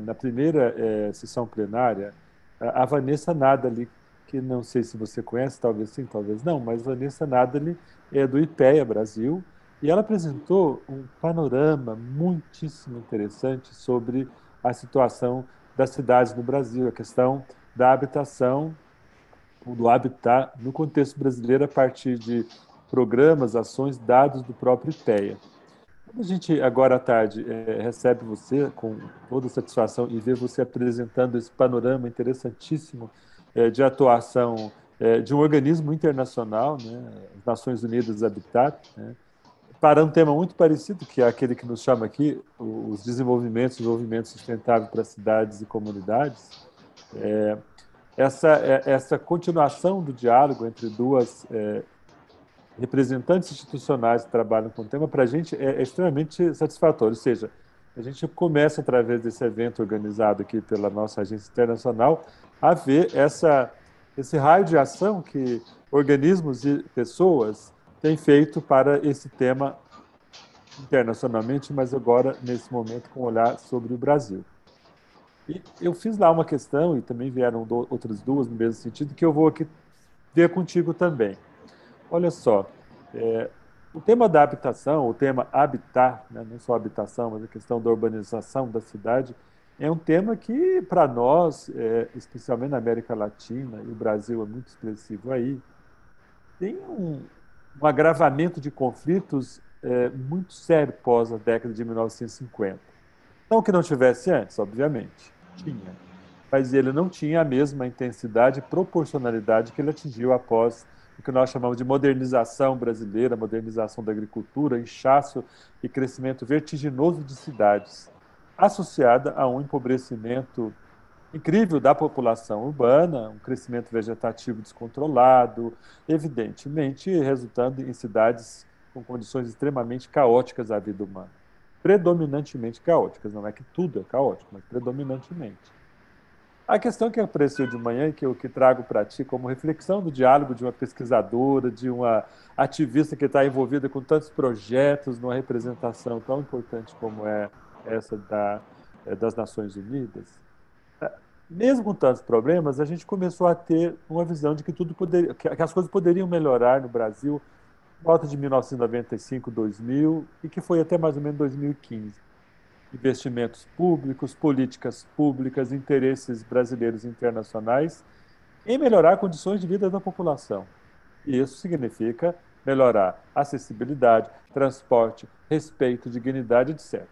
na primeira sessão plenária, a Vanessa Nadali, que não sei se você conhece, talvez sim, talvez não, mas Vanessa Nadali é do IPEA Brasil, e ela apresentou um panorama muitíssimo interessante sobre a situação das cidades no Brasil, a questão da habitação, do habitat no contexto brasileiro a partir de programas, ações, dados do próprio IPEA. Quando a gente, agora à tarde, recebe você com toda satisfação e vê você apresentando esse panorama interessantíssimo de atuação de um organismo internacional, né, as Nações Unidas Habitat, né, para um tema muito parecido, que é aquele que nos chama aqui, os desenvolvimento sustentável para cidades e comunidades, essa continuação do diálogo entre duas representantes institucionais que trabalham com o tema, para a gente é extremamente satisfatório. Ou seja, a gente começa, através desse evento organizado aqui pela nossa agência internacional, a ver esse raio de ação que organismos e pessoas têm feito para esse tema internacionalmente, mas agora, nesse momento, com um olhar sobre o Brasil. E eu fiz lá uma questão, e também vieram outras duas no mesmo sentido, que eu vou aqui ver contigo também. Olha só, o tema da habitação, o tema habitar, né, não só habitação, mas a questão da urbanização da cidade, é um tema que, para nós, especialmente na América Latina, e o Brasil é muito expressivo aí, tem um agravamento de conflitos muito sério pós a década de 1950. Não que não tivesse antes, obviamente, tinha, mas ele não tinha a mesma intensidade e proporcionalidade que ele atingiu após o que nós chamamos de modernização brasileira, modernização da agricultura, inchaço e crescimento vertiginoso de cidades, associada a um empobrecimento incrível da população urbana, um crescimento vegetativo descontrolado, evidentemente resultando em cidades com condições extremamente caóticas à vida humana. Predominantemente caóticas, não é que tudo é caótico, mas predominantemente. A questão que apareceu de manhã e que eu trago para ti como reflexão do diálogo de uma pesquisadora, de uma ativista que está envolvida com tantos projetos numa representação tão importante como é essa das Nações Unidas, mesmo com tantos problemas, a gente começou a ter uma visão de que que as coisas poderiam melhorar no Brasil, volta de 1995, 2000 e que foi até mais ou menos 2015. Investimentos públicos, políticas públicas, interesses brasileiros e internacionais em melhorar condições de vida da população. E isso significa melhorar acessibilidade, transporte, respeito, dignidade, etc.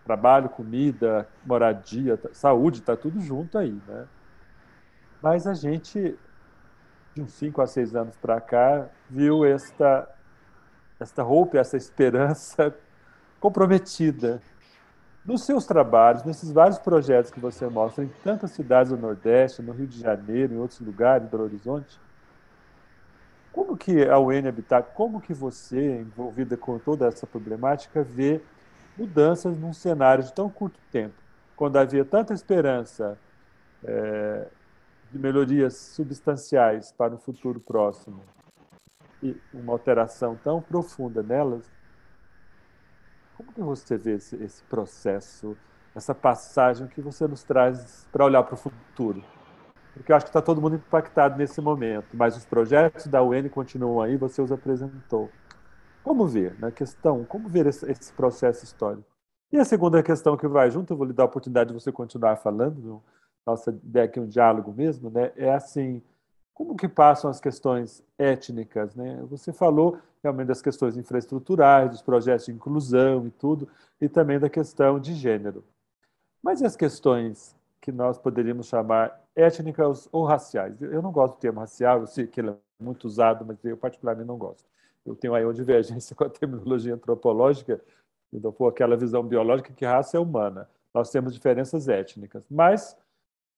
Trabalho, comida, moradia, saúde, está tudo junto aí, né? Mas a gente, de uns 5 a 6 anos para cá, viu esta roupa, essa esperança comprometida. Nos seus trabalhos, nesses vários projetos que você mostra em tantas cidades do Nordeste, no Rio de Janeiro, em outros lugares, em Belo Horizonte, como que a UN Habitat, como que você, envolvida com toda essa problemática, vê mudanças num cenário de tão curto tempo, quando havia tanta esperança de melhorias substanciais para o futuro próximo e uma alteração tão profunda nelas, como que você vê esse processo, essa passagem que você nos traz para olhar para o futuro? Porque eu acho que está todo mundo impactado nesse momento, mas os projetos da UN continuam aí, você os apresentou. Como ver, na questão, como ver esse processo histórico? E a segunda questão que vai junto, eu vou lhe dar a oportunidade de você continuar falando, nossa ideia aqui é um diálogo mesmo, né? É assim, como que passam as questões étnicas, né? Você falou realmente das questões infraestruturais, dos projetos de inclusão e tudo, e também da questão de gênero. Mas e as questões que nós poderíamos chamar étnicas ou raciais? Eu não gosto do termo racial, eu sei que ele é muito usado, mas eu particularmente não gosto. Eu tenho aí uma divergência com a terminologia antropológica, então, por aquela visão biológica que raça é humana. Nós temos diferenças étnicas, mas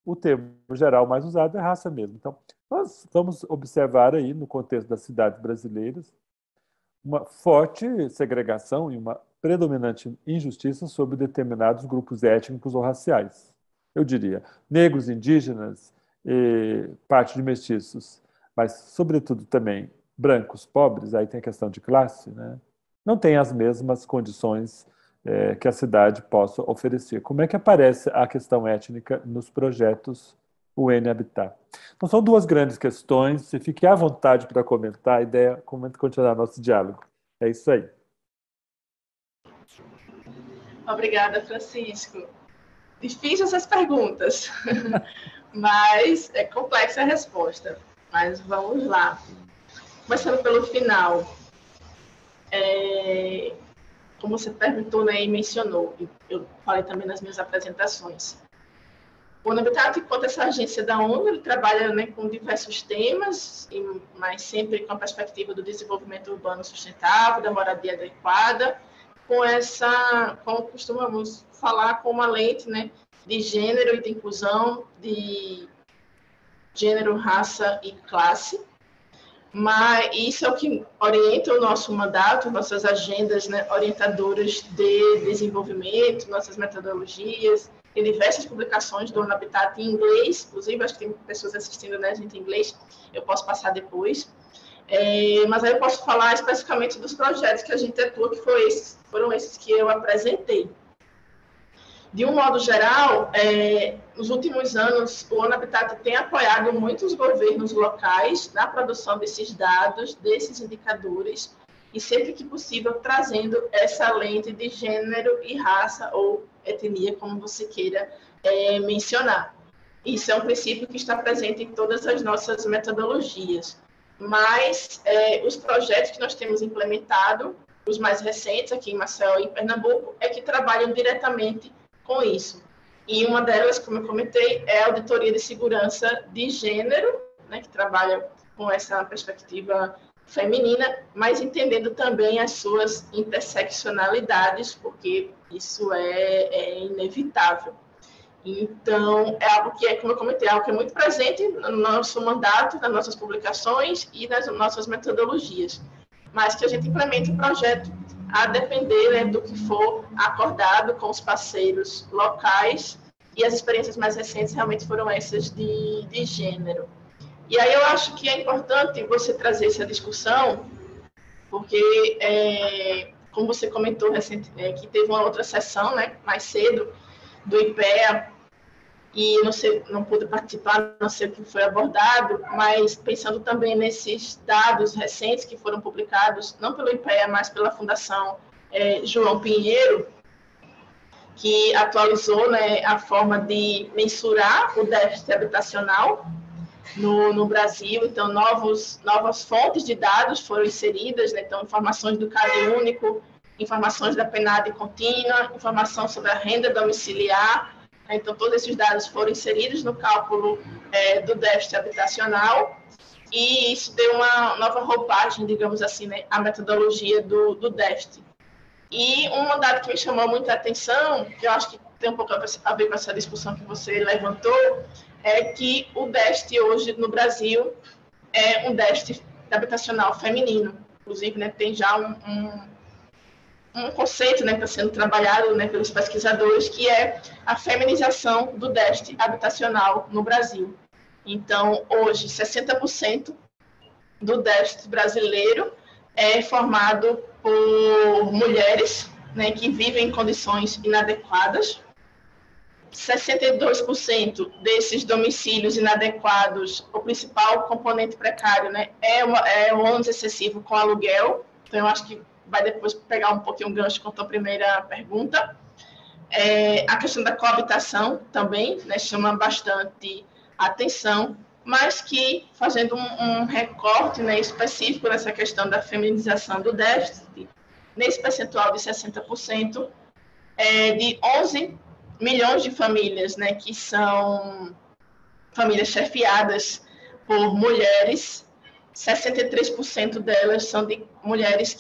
o termo geral mais usado é raça mesmo. Então, nós vamos observar aí, no contexto das cidades brasileiras, uma forte segregação e uma predominante injustiça sobre determinados grupos étnicos ou raciais. Eu diria, negros, indígenas, parte de mestiços, mas, sobretudo, também brancos, pobres, aí tem a questão de classe, né? Não têm as mesmas condições que a cidade possa oferecer. Como é que aparece a questão étnica nos projetos UN Habitat? Então, são duas grandes questões. Se fique à vontade para comentar, a ideia é continuar nosso diálogo. É isso aí. Obrigada, Francisco. Difícil essas perguntas, mas é complexa a resposta. Mas vamos lá. Começando pelo final. Como você perguntou, né, e mencionou, eu falei também nas minhas apresentações. O Habitat, enquanto essa agência da ONU, ele trabalha, né, com diversos temas, mas sempre com a perspectiva do desenvolvimento urbano sustentável, da moradia adequada, como costumamos falar, com uma lente, né, de gênero e de inclusão, de gênero, raça e classe. Mas isso é o que orienta o nosso mandato, nossas agendas, né, orientadoras de desenvolvimento, nossas metodologias, tem diversas publicações do Habitat em inglês, inclusive, acho que tem pessoas assistindo, né, gente, em inglês, eu posso passar depois. Mas aí eu posso falar especificamente dos projetos que a gente atua, que foram esses que eu apresentei. De um modo geral, nos últimos anos, o ONU Habitat tem apoiado muitos governos locais na produção desses dados, desses indicadores, e sempre que possível trazendo essa lente de gênero e raça ou etnia, como você queira mencionar. Isso é um princípio que está presente em todas as nossas metodologias. Mas os projetos que nós temos implementado, os mais recentes aqui em Maceió e em Pernambuco, é que trabalham diretamente com isso. E uma delas, como eu comentei, é a Auditoria de Segurança de Gênero, né, que trabalha com essa perspectiva feminina, mas entendendo também as suas interseccionalidades, porque isso é inevitável. Então, é algo que como eu comentei, é algo que é muito presente no nosso mandato, nas nossas publicações e nas nossas metodologias, mas que a gente implementa o projeto a depender, né, do que for acordado com os parceiros locais, e as experiências mais recentes realmente foram essas de gênero. E aí eu acho que é importante você trazer essa discussão, porque, como você comentou que teve uma outra sessão, né, mais cedo, do IPEA, e não pude participar, não sei o que foi abordado, mas pensando também nesses dados recentes que foram publicados, não pelo IPEA, mas pela Fundação João Pinheiro, que atualizou, né, a forma de mensurar o déficit habitacional no Brasil. Então, novas fontes de dados foram inseridas, né? Então, informações do CadÚnico, informações da PNAD contínua, informação sobre a renda domiciliar. Então, todos esses dados foram inseridos no cálculo do déficit habitacional, e isso deu uma nova roupagem, digamos assim, né, à metodologia do déficit. E um dado que me chamou muita atenção, que eu acho que tem um pouco a ver com essa discussão que você levantou, é que o déficit hoje no Brasil é um déficit habitacional feminino. Inclusive, né, tem já um conceito, né, que está sendo trabalhado, né, pelos pesquisadores, que é a feminização do déficit habitacional no Brasil. Então, hoje, 60% do déficit brasileiro é formado por mulheres, né, que vivem em condições inadequadas. 62% desses domicílios inadequados, o principal componente precário, né, é o ônus excessivo com aluguel. Então, eu acho que vai depois pegar um pouquinho o gancho com a tua primeira pergunta. A questão da coabitação também, né, chama bastante atenção, mas que, fazendo um recorte, né, específico nessa questão da feminização do déficit, nesse percentual de 60%, de 11 milhões de famílias, né, que são famílias chefiadas por mulheres, 63% delas são de mulheres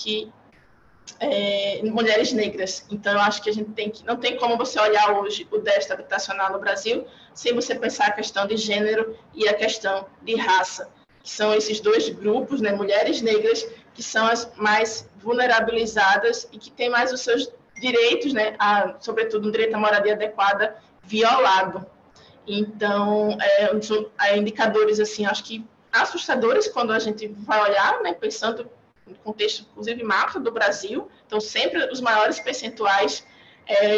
mulheres negras. Então, eu acho que a gente não tem como você olhar hoje o déficit habitacional no Brasil sem você pensar a questão de gênero e a questão de raça, que são esses dois grupos, né, mulheres negras, que são as mais vulnerabilizadas e que têm mais os seus direitos, né, sobretudo um direito à moradia adequada, violado. Então, indicadores, assim, acho que assustadores quando a gente vai olhar, né, pensando no contexto, inclusive, macro do Brasil. Então, sempre os maiores percentuais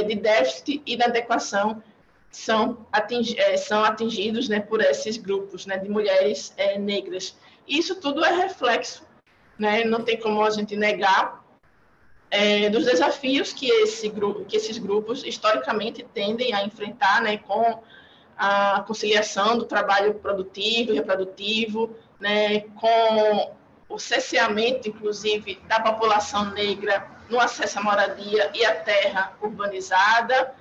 de déficit e inadequação são atingidos, né, por esses grupos, né, de mulheres negras. E isso tudo é reflexo, né, não tem como a gente negar, dos desafios que esses grupos historicamente tendem a enfrentar, né, com a conciliação do trabalho produtivo e reprodutivo, né, com o cerceamento, inclusive, da população negra no acesso à moradia e à terra urbanizada,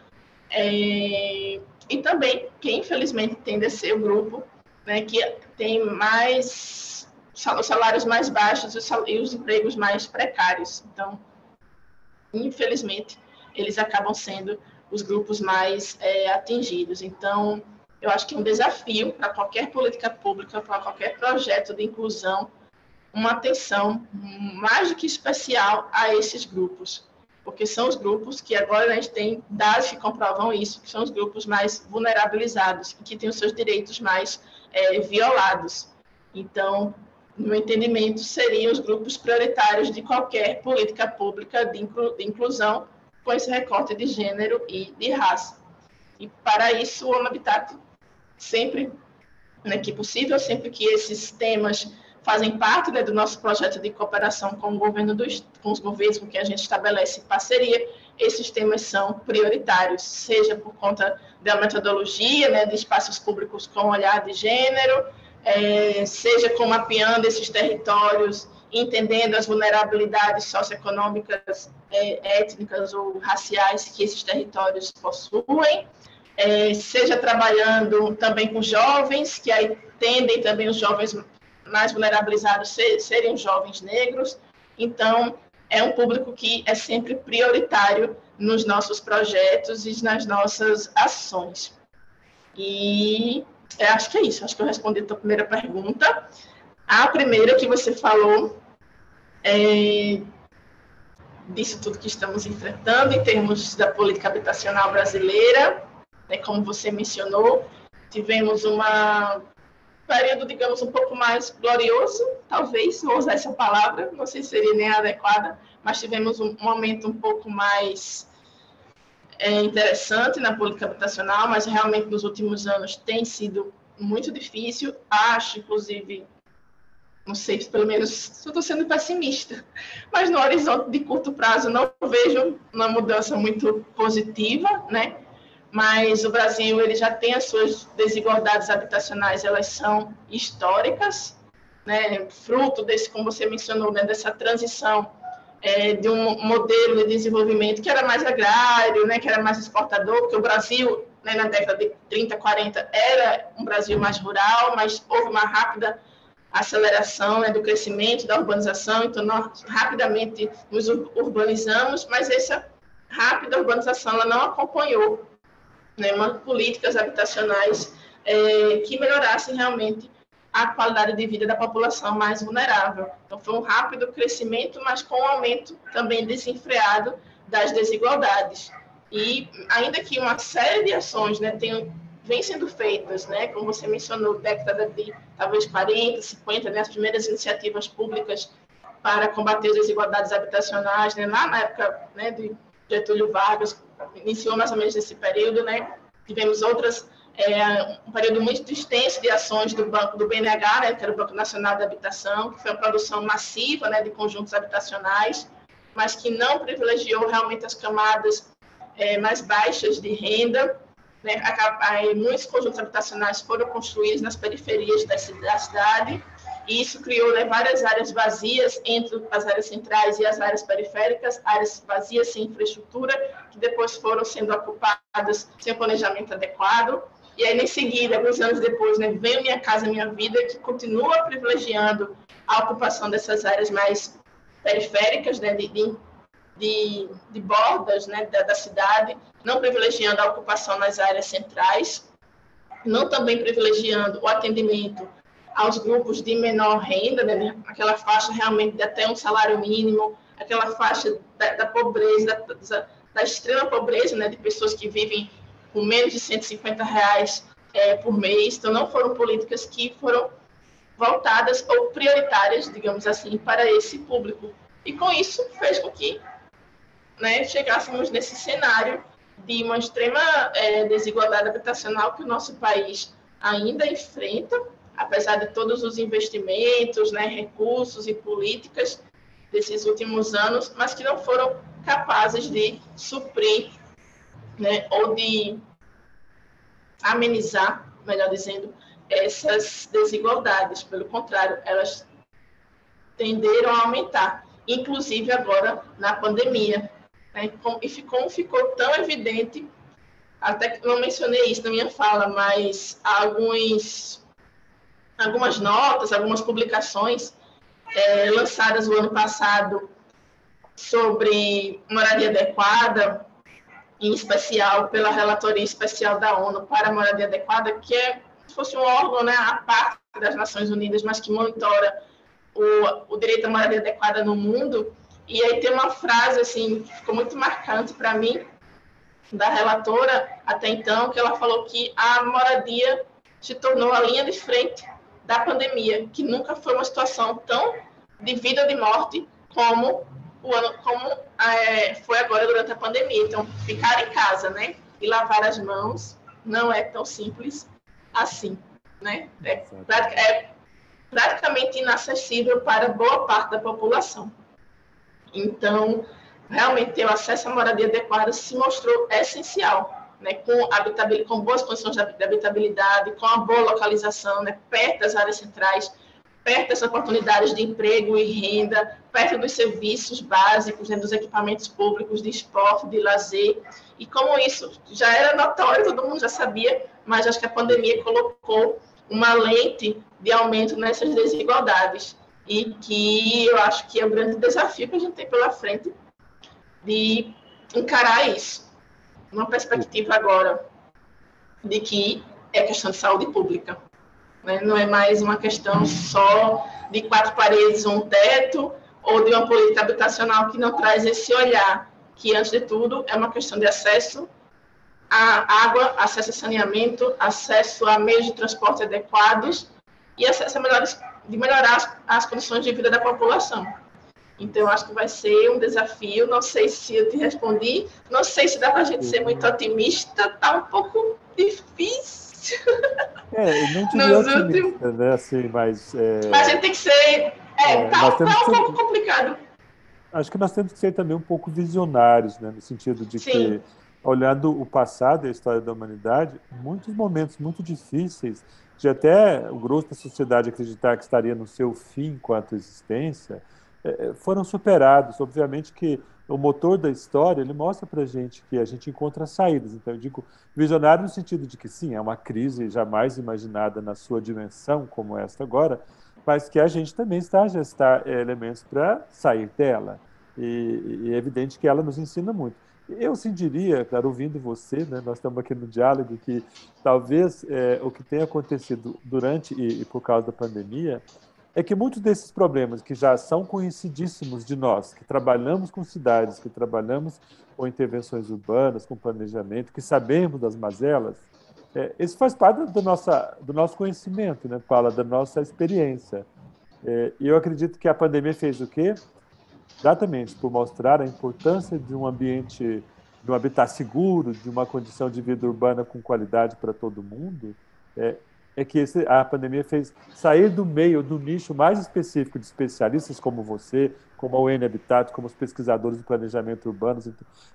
e também que, infelizmente, tende a ser o grupo, né, que tem os salários mais baixos e os empregos mais precários. Então, infelizmente, eles acabam sendo os grupos mais atingidos. Então, eu acho que é um desafio para qualquer política pública, para qualquer projeto de inclusão, uma atenção mais do que especial a esses grupos, porque são os grupos que agora a gente tem dados que comprovam isso, que são os grupos mais vulnerabilizados e que têm os seus direitos mais violados. Então, no meu entendimento, seriam os grupos prioritários de qualquer política pública de inclusão, com esse recorte de gênero e de raça. E, para isso, o Habitat, sempre, né, que possível, sempre que esses temas fazem parte, né, do nosso projeto de cooperação com o governo com os governos com quem a gente estabelece parceria, esses temas são prioritários, seja por conta da metodologia, né, de espaços públicos com olhar de gênero, seja com mapeando esses territórios, entendendo as vulnerabilidades socioeconômicas, étnicas ou raciais que esses territórios possuem, seja trabalhando também com jovens, que aí tendem também os jovens mais vulnerabilizados serem os jovens negros. Então, é um público que é sempre prioritário nos nossos projetos e nas nossas ações. E acho que é isso, acho que eu respondi a tua primeira pergunta. A primeira que você falou disso tudo que estamos enfrentando em termos da política habitacional brasileira, né, como você mencionou, tivemos período, digamos, um pouco mais glorioso, talvez, vou usar essa palavra, não sei se seria nem adequada, mas tivemos um momento um pouco mais interessante na política habitacional, mas realmente nos últimos anos tem sido muito difícil. Acho, inclusive, não sei, pelo menos estou sendo pessimista, mas no horizonte de curto prazo não vejo uma mudança muito positiva, né? Mas o Brasil ele já tem as suas desigualdades habitacionais, elas são históricas, né? Fruto desse, como você mencionou, né? Dessa transição de um modelo de desenvolvimento que era mais agrário, né? Que era mais exportador, porque o Brasil, né, na década de 30, 40, era um Brasil mais rural, mas houve uma rápida aceleração, né, do crescimento, da urbanização, então nós rapidamente nos urbanizamos, mas essa rápida urbanização ela não acompanhou, né, políticas habitacionais que melhorassem realmente a qualidade de vida da população mais vulnerável. Então, foi um rápido crescimento, mas com um aumento também desenfreado das desigualdades. E, ainda que uma série de ações, né, vem sendo feitas, né, como você mencionou, década de talvez 40, 50, né, as primeiras iniciativas públicas para combater as desigualdades habitacionais, né, lá na época, né, de Getúlio Vargas, iniciou mais ou menos nesse período, né, tivemos outras, um período muito extenso de ações do BNH, né, que era o Banco Nacional de Habitação, que foi uma produção massiva, né, de conjuntos habitacionais, mas que não privilegiou realmente as camadas mais baixas de renda, né, muitos conjuntos habitacionais foram construídos nas periferias da cidade, e isso criou, né, várias áreas vazias entre as áreas centrais e as áreas periféricas, áreas vazias sem infraestrutura, que depois foram sendo ocupadas sem planejamento adequado. E aí, em seguida, alguns anos depois, né, vem o Minha Casa Minha Vida, que continua privilegiando a ocupação dessas áreas mais periféricas, né, de bordas, né, da cidade, não privilegiando a ocupação nas áreas centrais, não também privilegiando o atendimento aos grupos de menor renda, né, aquela faixa realmente de até um salário mínimo, aquela faixa da pobreza, da extrema pobreza, né, de pessoas que vivem com menos de R$ 150 por mês. Então, não foram políticas que foram voltadas ou prioritárias, digamos assim, para esse público. E com isso fez com que, né, chegássemos nesse cenário de uma extrema desigualdade habitacional que o nosso país ainda enfrenta, apesar de todos os investimentos, né, recursos e políticas desses últimos anos, mas que não foram capazes de suprir, né, ou de amenizar, melhor dizendo, essas desigualdades. Pelo contrário, elas tenderam a aumentar, inclusive agora na pandemia. Né, e ficou tão evidente, até que não mencionei isso na minha fala, mas algumas notas, algumas publicações lançadas no ano passado sobre moradia adequada, em especial pela Relatoria Especial da ONU para a Moradia Adequada, que é como se fosse um órgão, né, à parte das Nações Unidas, mas que monitora o direito à moradia adequada no mundo. E aí tem uma frase assim, que ficou muito marcante para mim, da relatora até então, que ela falou que a moradia se tornou a linha de frente da pandemia, que nunca foi uma situação tão de vida ou de morte como foi agora durante a pandemia. Então, ficar em casa, né, e lavar as mãos não é tão simples assim, né? É praticamente inacessível para boa parte da população. Então, realmente ter o acesso à moradia adequada se mostrou essencial, né, com boas condições de habitabilidade, com a boa localização, né, perto das áreas centrais, perto das oportunidades de emprego e renda, perto dos serviços básicos, né, dos equipamentos públicos, de esporte, de lazer. E como isso já era notório, todo mundo já sabia, mas acho que a pandemia colocou uma lente de aumento nessas desigualdades. E que eu acho que é o grande desafio que a gente tem pela frente de encarar isso. Uma perspectiva agora de que é questão de saúde pública. Né? Não é mais uma questão só de 4 paredes ou um teto, ou de uma política habitacional que não traz esse olhar, que, antes de tudo, é uma questão de acesso à água, acesso a saneamento, acesso a meios de transporte adequados e acesso de melhorar as condições de vida da população. Então, acho que vai ser um desafio. Não sei se eu te respondi, não sei se dá para a gente ser muito otimista, está um pouco difícil. Não diria otimista, né? Assim, mas a gente tem que ser... tá um pouco complicado. Acho que nós temos que ser também um pouco visionários, né? No sentido de que, olhando o passado e a história da humanidade, muitos momentos muito difíceis, de até o grosso da sociedade acreditar que estaria no seu fim enquanto existência, foram superados. Obviamente que o motor da história, ele mostra para a gente que a gente encontra saídas. Então, eu digo visionário no sentido de que, sim, é uma crise jamais imaginada na sua dimensão, como esta agora, mas que a gente também está a gestar elementos para sair dela. E é evidente que ela nos ensina muito. Eu sim diria, claro, ouvindo você, né, nós estamos aqui no diálogo, que talvez o que tem acontecido durante e por causa da pandemia é que muitos desses problemas que já são conhecidíssimos de nós, que trabalhamos com cidades, que trabalhamos com intervenções urbanas, com planejamento, que sabemos das mazelas, isso faz parte do nosso conhecimento, né, Paula, da nossa experiência. E eu acredito que a pandemia fez o quê? Exatamente, por mostrar a importância de um ambiente, de um habitat seguro, de uma condição de vida urbana com qualidade para todo mundo, é, é que a pandemia fez sair do meio, do nicho mais específico de especialistas como você, como a UN Habitat, como os pesquisadores de planejamento urbano,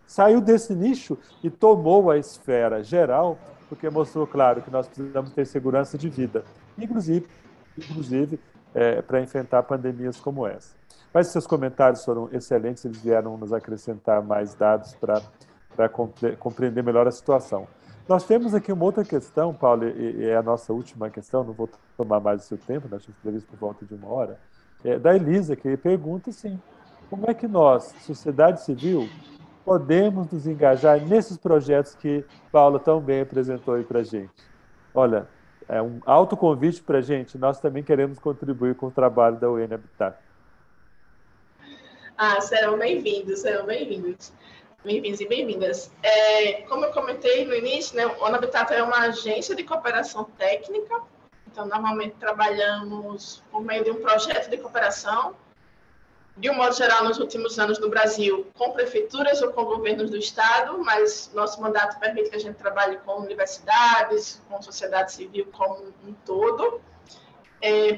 saiu desse nicho e tomou a esfera geral, porque mostrou, claro, que nós precisamos ter segurança de vida, inclusive para enfrentar pandemias como essa. Mas seus comentários foram excelentes, eles vieram nos acrescentar mais dados para compreender melhor a situação. Nós temos aqui uma outra questão, Paulo, e é a nossa última questão, não vou tomar mais o seu tempo, nós tínhamos previsto por volta de 1 hora, da Elisa, que pergunta assim, como é que nós, sociedade civil, podemos nos engajar nesses projetos que Paulo tão bem apresentou aí para a gente? Olha, é um autoconvite para a gente, nós também queremos contribuir com o trabalho da UN Habitat. Serão bem-vindos, serão bem-vindos. Bem-vindos e bem-vindas. Como eu comentei no início, né, o ONU Habitat é uma agência de cooperação técnica. Então, normalmente trabalhamos por meio de um projeto de cooperação, de um modo geral, nos últimos anos no Brasil, com prefeituras ou com governos do Estado, mas nosso mandato permite que a gente trabalhe com universidades, com sociedade civil como um todo.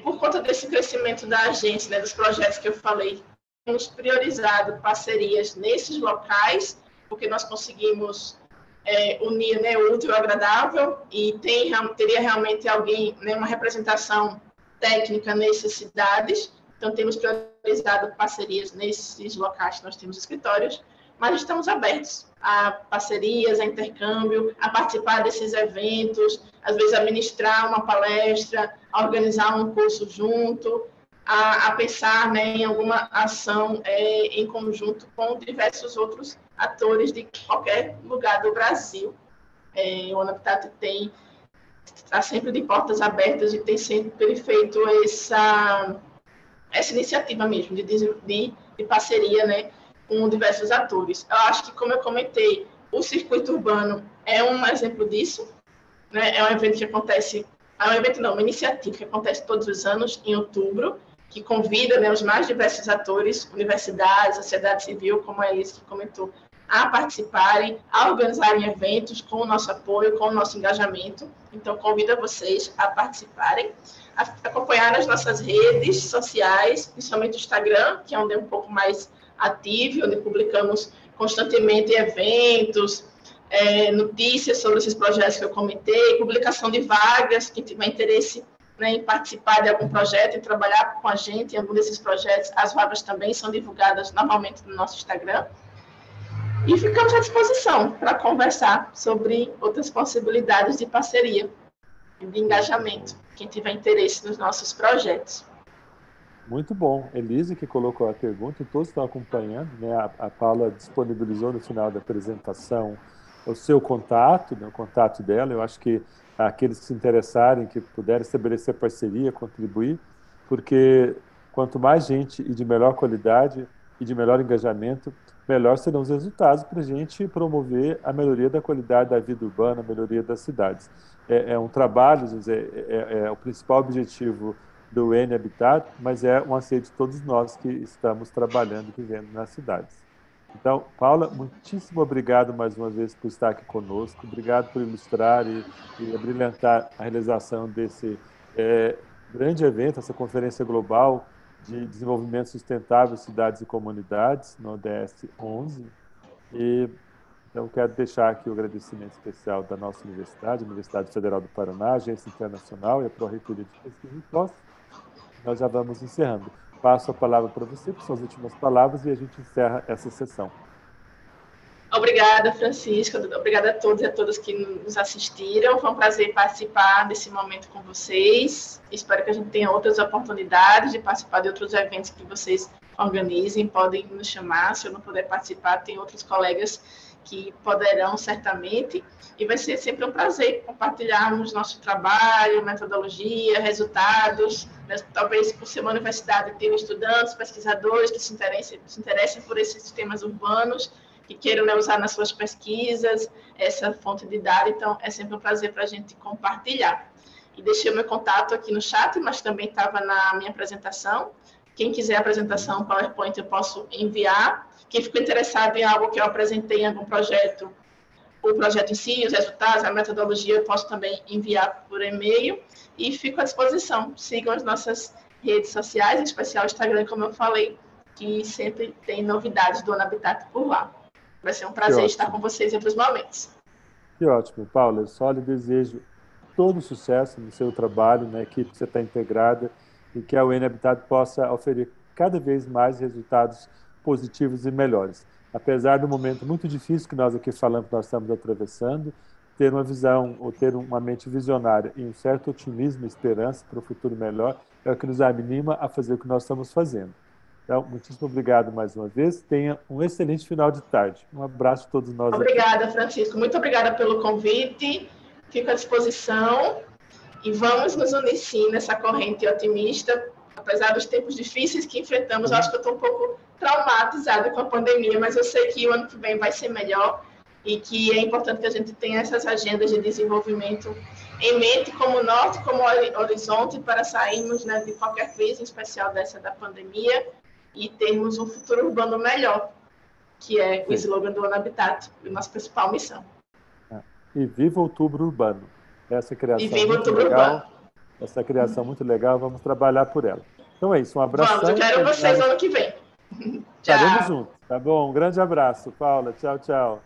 Por conta desse crescimento da agência, né, dos projetos que eu falei, temos priorizado parcerias nesses locais, porque nós conseguimos unir, né, o útil ao agradável e teria realmente alguém, né, uma representação técnica nessas cidades. Então, temos priorizado parcerias nesses locais que nós temos escritórios, mas estamos abertos a parcerias, a intercâmbio, a participar desses eventos, às vezes a ministrar uma palestra, a organizar um curso junto, a pensar, né, em alguma ação em conjunto com diversos outros atores de qualquer lugar do Brasil. O ONU Habitat está sempre de portas abertas e tem sempre feito essa iniciativa mesmo de parceria, né, com diversos atores. Eu acho que, como eu comentei, o circuito urbano é um exemplo disso, né? É um evento que acontece, uma iniciativa que acontece todos os anos em outubro, que convida, né, os mais diversos atores, universidades, sociedade civil, como a Elisa comentou, a participarem, a organizarem eventos com o nosso apoio, com o nosso engajamento. Então, convido vocês a participarem, a acompanhar as nossas redes sociais, principalmente o Instagram, que é onde é um pouco mais ativo, onde publicamos constantemente eventos, notícias sobre esses projetos que eu comentei, publicação de vagas, quem tiver interesse, né, em participar de algum projeto, em trabalhar com a gente em algum desses projetos, as vagas também são divulgadas normalmente no nosso Instagram. E ficamos à disposição para conversar sobre outras possibilidades de parceria e de engajamento, quem tiver interesse nos nossos projetos. Muito bom. Elise, que colocou a pergunta, e todos estão acompanhando, né? A Paula disponibilizou no final da apresentação o seu contato, né? O contato dela. Eu acho que aqueles que se interessarem, que puderem estabelecer parceria, contribuir, porque quanto mais gente e de melhor qualidade e de melhor engajamento, melhor serão os resultados para a gente promover a melhoria da qualidade da vida urbana, a melhoria das cidades. É um trabalho, é o principal objetivo do UN Habitat, mas é um anseio de todos nós que estamos trabalhando e vivendo nas cidades. Então, Paula, muitíssimo obrigado mais uma vez por estar aqui conosco, obrigado por ilustrar e abrilhantar a realização desse grande evento, essa conferência global de desenvolvimento sustentável, cidades e comunidades, no ODS 11. E então quero deixar aqui o agradecimento especial da nossa universidade, Universidade Federal do Paraná, Agência Internacional e a Pró-Reitoria de Pesquisa e Pós. Nós já vamos encerrando. Passo a palavra para você, para suas últimas palavras, e a gente encerra essa sessão. Obrigada, Francisca. Obrigada a todos e a todas que nos assistiram. Foi um prazer participar desse momento com vocês. Espero que a gente tenha outras oportunidades de participar de outros eventos que vocês organizem. Podem nos chamar. Se eu não puder participar, tem outros colegas que poderão, certamente, e vai ser sempre um prazer compartilharmos nosso trabalho, metodologia, resultados. Talvez por ser uma universidade tenham estudantes, pesquisadores que se interessem por esses temas urbanos, que queiram, né, usar nas suas pesquisas essa fonte de dados. Então, é sempre um prazer para a gente compartilhar. E deixei o meu contato aqui no chat, mas também estava na minha apresentação. Quem quiser a apresentação PowerPoint, eu posso enviar. Quem ficou interessado em algo que eu apresentei em algum projeto, o projeto em si, os resultados, a metodologia, eu posso também enviar por e-mail. E fico à disposição. Sigam as nossas redes sociais, em especial o Instagram, como eu falei, que sempre tem novidades do ONABITAT por lá. Vai ser um prazer estar com vocês em outros momentos. Que ótimo, Paula. Eu só lhe desejo todo sucesso no seu trabalho, na equipe que você está integrada, e que a UNABITAT possa oferecer cada vez mais resultados positivos e melhores. Apesar do momento muito difícil que nós aqui falamos que nós estamos atravessando, ter uma visão ou ter uma mente visionária e um certo otimismo e esperança para o futuro melhor é o que nos anima a fazer o que nós estamos fazendo. Então, muitíssimo obrigado mais uma vez. Tenha um excelente final de tarde. Um abraço a todos nós. Obrigada, aqui. Francisco. Muito obrigada pelo convite. Fico à disposição e vamos nos unir sim nessa corrente otimista. Apesar dos tempos difíceis que enfrentamos, eu acho que eu estou um pouco traumatizada com a pandemia, mas eu sei que o ano que vem vai ser melhor e que é importante que a gente tenha essas agendas de desenvolvimento em mente como norte, como horizonte, para sairmos, né, de qualquer crise, em especial dessa da pandemia, e termos um futuro urbano melhor, que é o slogan do ONABITAT, a nossa principal missão. E viva Outubro Urbano. Essa criação e viva muito Outubro legal. Urbano. Essa criação muito legal, vamos trabalhar por ela. Então é isso, um abraço. Vamos, eu quero vocês ano que vem. Estaremos juntos, tá bom? Um grande abraço, Paula. Tchau, tchau.